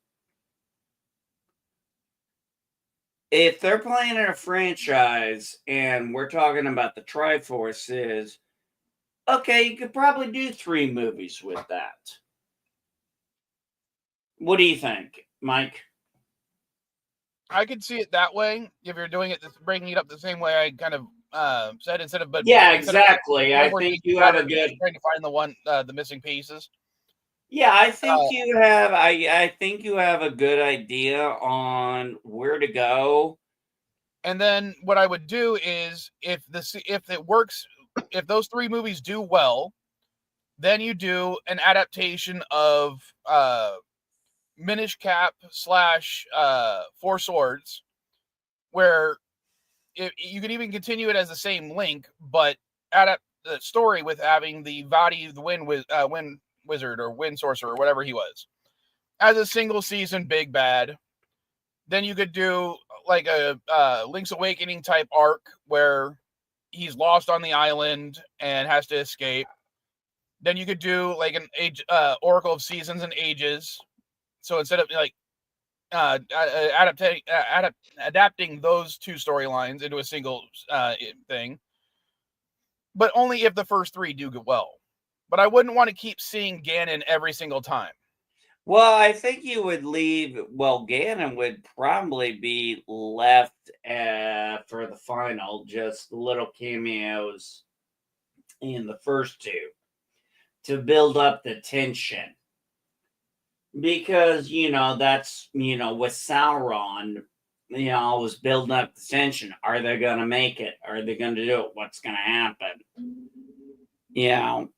If they're playing in a franchise and we're talking about the Triforces, okay, you could probably do 3 movies with that. What do you think, Mike? I could see it that way if you're doing it, bringing it up the same way I kind of said, instead of exactly. I think you have a good trying to find the missing pieces. Yeah, I think you have. I think you have a good idea on where to go. And then what I would do is, if it works, if those 3 movies do well, then you do an adaptation of Minish Cap / Four Swords, where you can even continue it as the same link, but adapt the story with having the Vadi, the Wind Wizard or Wind Sorcerer or whatever he was, as a single season big bad. Then you could do like a Link's Awakening type arc where he's lost on the island and has to escape. Then you could do like an Oracle of Seasons and Ages. So instead of like adapting those 2 storylines into a single thing, but only if the first 3 do get well. But I wouldn't want to keep seeing Ganon every single time. Well, I think you would leave. Well, Ganon would probably be left for the final, just little cameos in the first 2 to build up the tension. Because, that's, with Sauron, I was building up the tension. Are they going to make it? Are they going to do it? What's going to happen? And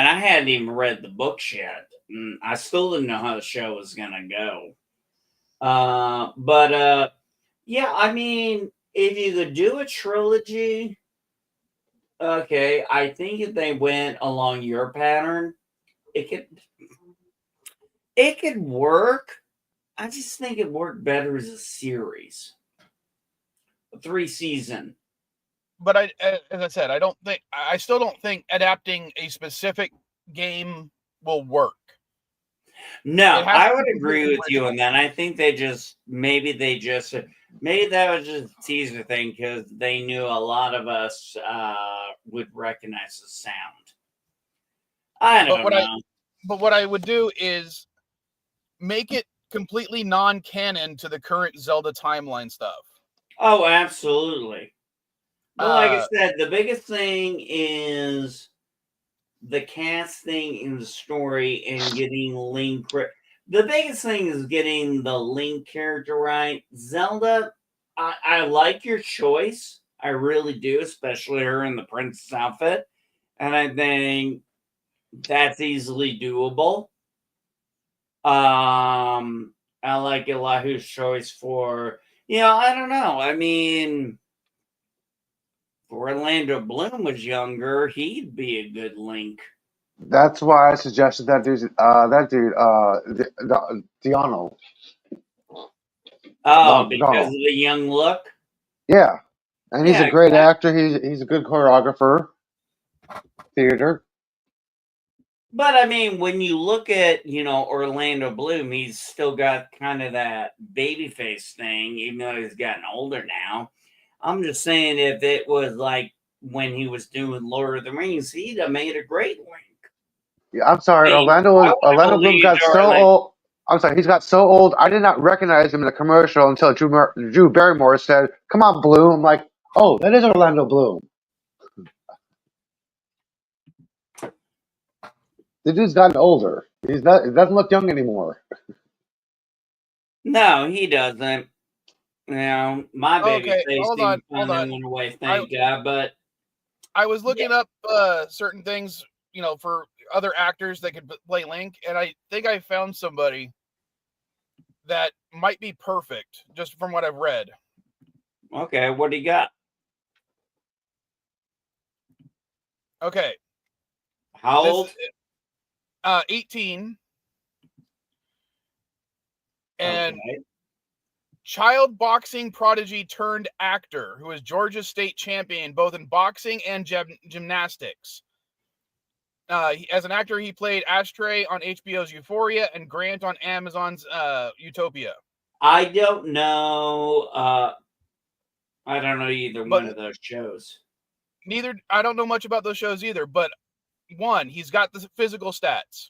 I hadn't even read the books yet. And I still didn't know how the show was going to go. Yeah, I mean, if you could do a trilogy, okay, I think if they went along your pattern, it could work. I just think it worked better as a series, a 3-season. But as I said, I still don't think adapting a specific game will work. No, I would agree with you on that. I think maybe that was just a teaser thing because they knew a lot of us would recognize the sound. I don't know. But what I would do is make it completely non-canon to the current Zelda timeline stuff. Oh, absolutely. But like I said, the biggest thing is the casting in the story and getting Link. The biggest thing is getting the Link character right. Zelda, I like your choice. I really do, especially her in the princess outfit. And I think that's easily doable. I like Elihu's choice for, I don't know. I mean, if Orlando Bloom was younger, he'd be a good Link. That's why I suggested that dude, Diano. Oh, because Donald. of the young look? Yeah. And he's Yeah, a great exactly. actor. He's a good choreographer. Theater. But I mean, when you look at, Orlando Bloom, he's still got kind of that baby face thing, even though he's gotten older now. I'm just saying, if it was like when he was doing Lord of the Rings, he'd have made a great Link. Yeah, I'm sorry. I would have Orlando Bloom believed got so Orlando. old. I'm sorry. He's got so old. I did not recognize him in the commercial until Drew Barrymore said, "Come on, Bloom." I'm like, "Oh, that is Orlando Bloom." The dude's gotten older. He doesn't look young anymore. No, he doesn't. My baby Okay, face hold seems on, hold kind of on. went away, thank God. But I was looking up certain things, for other actors that could play Link, and I think I found somebody that might be perfect, just from what I've read. okay, what do you got? Okay. How old? 18. And Okay. child boxing prodigy turned actor who is Georgia's state champion both in boxing and gymnastics. As an actor, he played Ashtray on HBO's Euphoria and Grant on Amazon's Utopia. I don't know. I don't know either one of those shows. I don't know much about those shows either, but one, he's got the physical stats.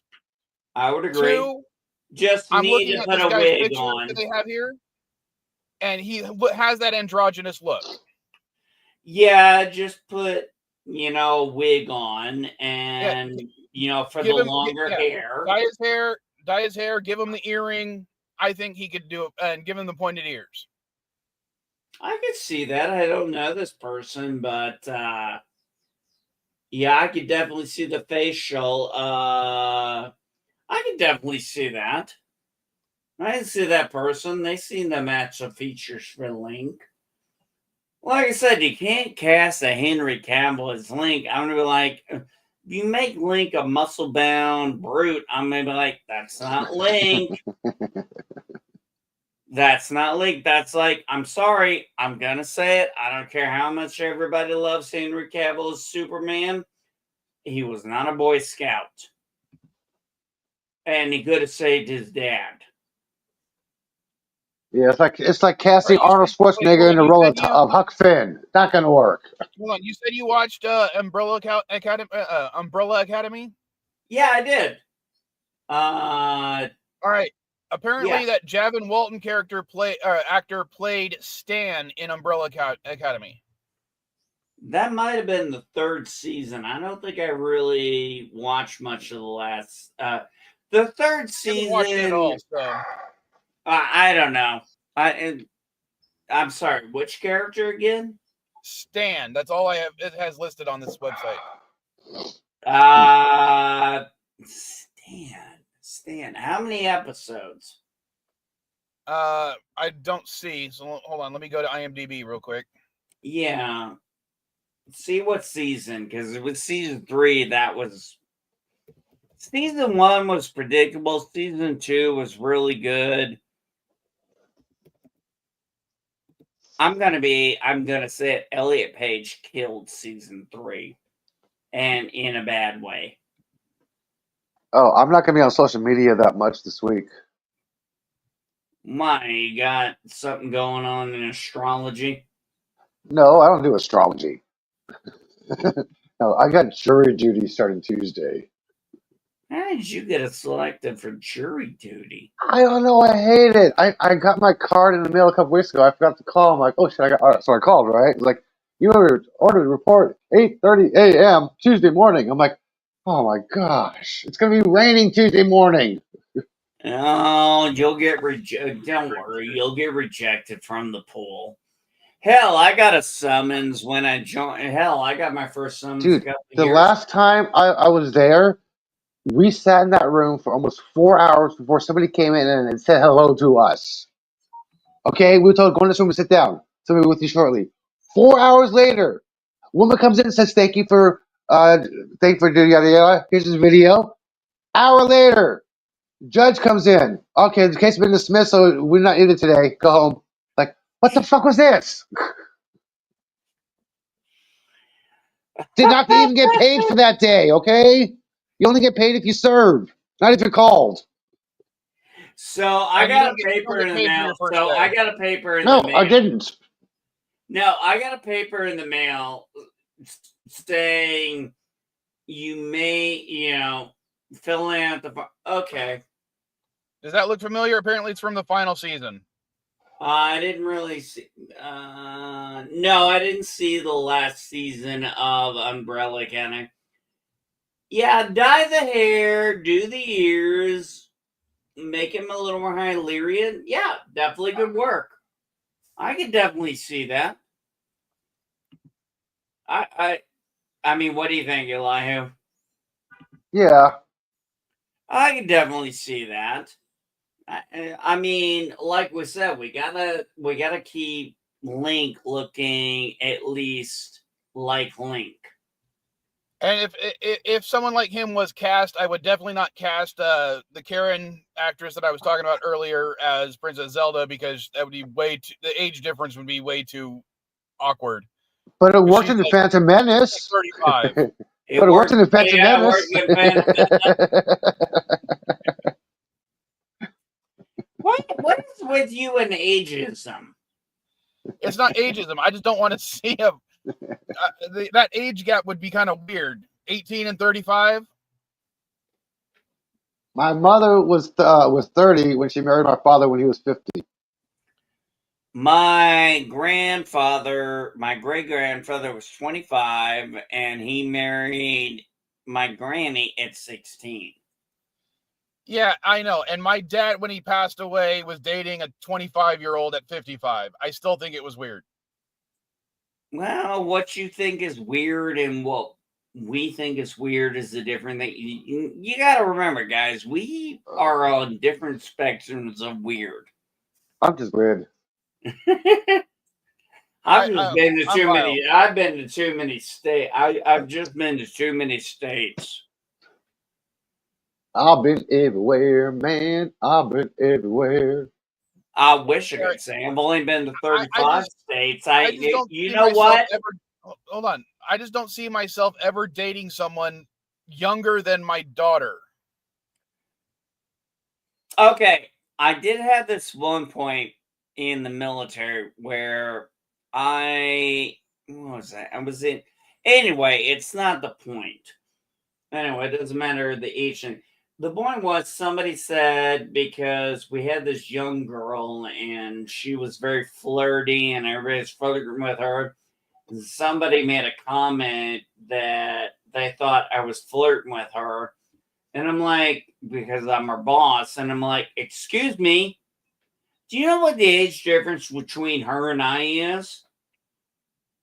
I would agree. Two, just I'm need looking to at put this a guy's wig picture on. that they have here, and he has that androgynous look. Yeah, just put, a wig on and, for the longer hair. Dye his hair, give him the earring. I think he could do it, and give him the pointed ears. I could see that. I don't know this person, but yeah, I could definitely see the facial. I could definitely see that. I can see that person. They seem to match the features for Link. Like I said, you can't cast a Henry Cavill as Link. I'm gonna be like, if you make Link a muscle-bound brute, I'm gonna be like, that's not Link. That's not Link. That's like, I'm sorry, I'm gonna say it. I don't care how much everybody loves Henry Cavill as Superman. He was not a Boy Scout. And he could have saved his dad. Yeah, it's like casting Arnold Schwarzenegger in the role of Huck Finn. Not gonna work. Hold on, you said you watched Umbrella Academy? Yeah, I did. All right. Apparently, that Javin Walton actor played Stan in Umbrella Academy. That might have been the third season. I don't think I really watched much of the last. The third season. Watched it at all, so. I don't know. I'm sorry. Which character again? Stan. That's all I have. It has listed on this website. Stan. How many episodes? I don't see. So hold on. Let me go to IMDb real quick. Yeah. See what season, because with season 3, season 1 was predictable. Season 2 was really good. I'm gonna say it. Elliot Page killed season 3, and in a bad way. Oh, I'm not gonna be on social media that much this week. My, you got something going on in astrology? No, I don't do astrology. No, I got jury duty starting Tuesday. How did you get selected for jury duty? I don't know. I hate it. I got my card in the mail a couple weeks ago. I forgot to call. I'm like, oh shit! So I called. Right? It's like, you ordered to report 8:30 a.m. Tuesday morning. I'm like, oh my gosh! It's gonna be raining Tuesday morning. Oh, you'll get rejected. Don't worry, you'll get rejected from the pool. Hell, I got a summons when I joined. Hell, I got my first summons a Dude, couple of the years. last time I was there, we sat in that room for almost 4 hours before somebody came in and said hello to us. Okay, we were told go in this room and sit down. Somebody with you shortly. 4 hours later, woman comes in and says thank you for yada yada. Here's his video. Hour later, judge comes in. Okay, the case has been dismissed, so we're not in it today. Go home. Like, what the fuck was this? Did not even get paid for that day, okay? You only get paid if you serve, not if you're called. So I And you got a don't paper in the get paid for mail. your first So day. I got a paper in No, the mail. I didn't. No, I got a paper in the mail saying you may, fill out the. Okay. Does that look familiar? Apparently, it's from the final season. I didn't really see. No, I didn't see the last season of Umbrella Academy. Yeah, dye the hair, do the ears, make him a little more Hylian. Yeah, definitely good work. I could definitely see that. I mean, what do you think, Elihu? Yeah. I could definitely see that. I mean, like we said, we gotta keep Link looking at least like Link. And if someone like him was cast, I would definitely not cast the Karen actress that I was talking about earlier as Princess Zelda, because that would be the age difference would be way too awkward. But it worked in the Phantom Menace. 35. But it worked in the Phantom Menace. What is with you and ageism? It's not ageism. I just don't want to see him. That age gap would be kind of weird. 18 and 35. My mother was 30 when she married my father when he was 50. My great grandfather was 25, and he married my granny at 16. Yeah, I know. And my dad, when he passed away, was dating a 25-year-old at 55. I still think it was weird. Well, what you think is weird and what we think is weird is a different thing. You got to remember, guys, we are on different spectrums of weird. I'm just weird. I've been to too many. I've been to too many states. I've just been to too many states. I've been everywhere, man. I've been everywhere. I wish I could say I've only been to 35 states. You know what? Hold on. I just don't see myself ever dating someone younger than my daughter. Okay, I did have this one point in the military where what was that? I was in. Anyway, it's not the point. Anyway, it doesn't matter the age. The point was somebody said, because we had this young girl and she was very flirty and everybody's flirting with her. Somebody made a comment that they thought I was flirting with her. And I'm like, because I'm her boss, and I'm like, excuse me, do you know what the age difference between her and I is?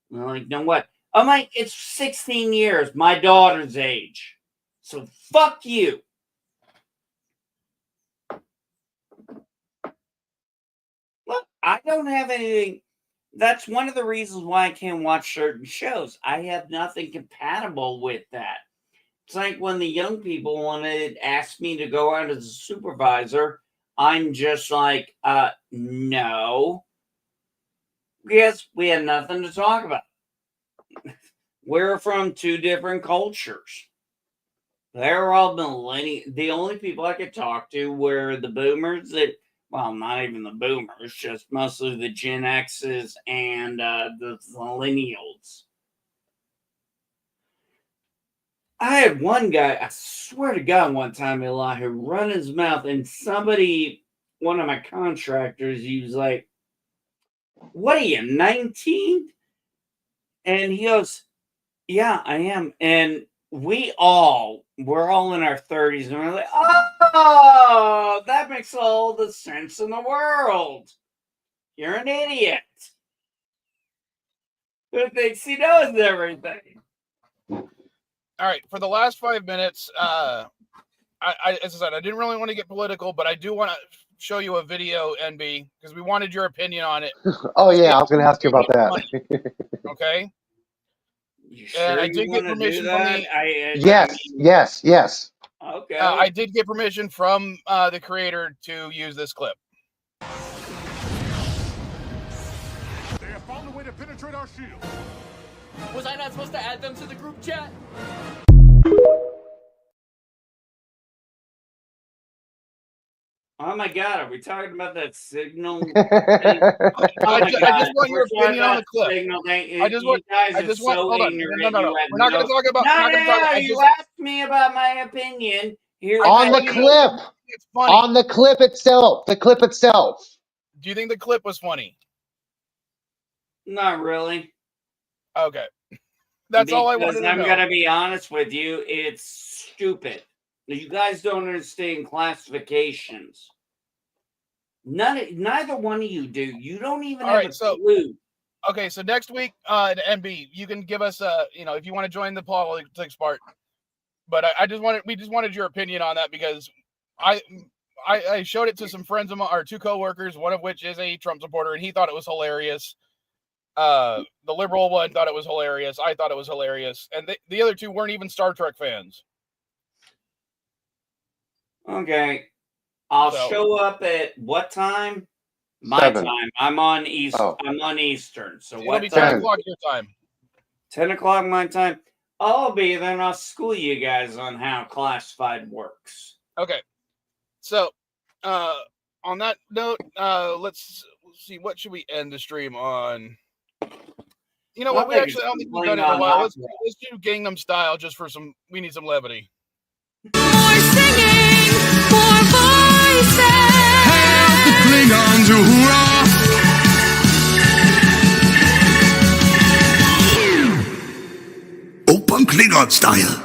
And they're like, no, what? I'm like, it's 16 years, my daughter's age. So fuck you. Look, I don't have anything. That's one of the reasons why I can't watch certain shows. I have nothing compatible with that. It's like when the young people wanted ask me to go out as a supervisor, I'm just like, no. Because we had nothing to talk about. We're from two different cultures. They're all millennials. The only people I could talk to were the boomers not even the boomers, just mostly the Gen X's and the millennials. I had one guy, I swear to God, one time, Eli, who run his mouth, and one of my contractors, he was like, what are you, 19? And he goes, yeah, I am. And we all we're all in our 30s and we're like, oh, that makes all the sense in the world. You're an idiot. Who thinks he knows everything? All right, for the last 5 minutes, as I said, I didn't really want to get political, but I do want to show you a video, NB, because we wanted your opinion on it. Oh yeah, I was going to ask you about that. Okay. You sure I did get permission from the. Yes. Okay. I did get permission from the creator to use this clip. They have found a way to penetrate our shield. Was I not supposed to add them to the group chat? Oh my God, are we talking about that signal? I just want your opinion on the clip. I just want. Hold on. No. We're not going to talk about. No. You asked me about my opinion. On the clip. It's funny. On the clip itself. The clip itself. Do you think the clip was funny? Not really. Okay. That's all I wanted to know. I'm going to be honest with you. It's stupid. You guys don't understand classifications. Neither one of you do. You don't even have a clue. Okay, so next week, NB, you can give us if you want to join the politics part. But we just wanted your opinion on that because I showed it to some friends of mine, or two coworkers, one of which is a Trump supporter, and he thought it was hilarious. The liberal one thought it was hilarious. I thought it was hilarious, and the other two weren't even Star Trek fans. Okay. I'll show up at what time? My 7. time. I'm on East. Oh. I'm on Eastern. So it'll be 10 o'clock your time. 10 o'clock my time. I'll be there and I'll school you guys on how classified works. Okay. So, on that note, let's see. What should we end the stream on? You know what? I don't think we've done it in a while. Let's do Gangnam Style just for some. We need some levity. More singing, more voices. Help the Klingons to hurrah! Open Klingon style.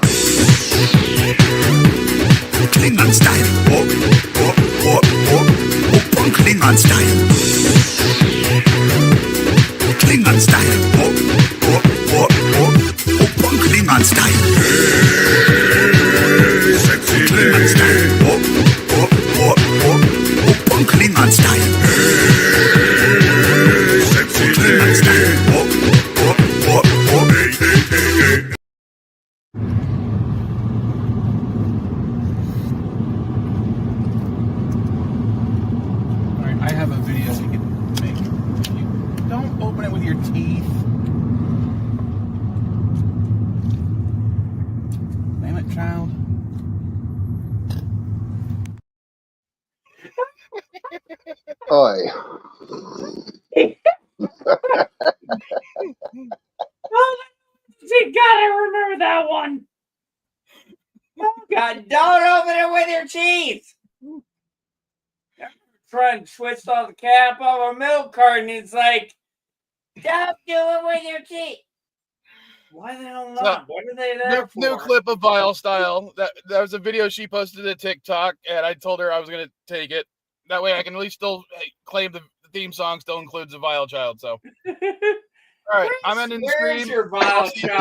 Klingon style. Open Klingon style. Klingon style. Open Klingon style. Hey, sexy lady. Open Klingon style. Hey, sexy lady. Hey. I have a video we can make. You don't open it with your teeth. Damn it, child. Oi. You gotta remember that one. Oh God, don't open it with your teeth. Trying to twist all the cap off a milk carton. It's like, don't do it with your teeth. Why the hell not? What are they there for? New clip of Vile Style. That was a video she posted to TikTok, and I told her I was going to take it. That way I can at least still claim the theme song still includes a Vile Child. So, all right, I'm ending the stream. Where's your Vile Child?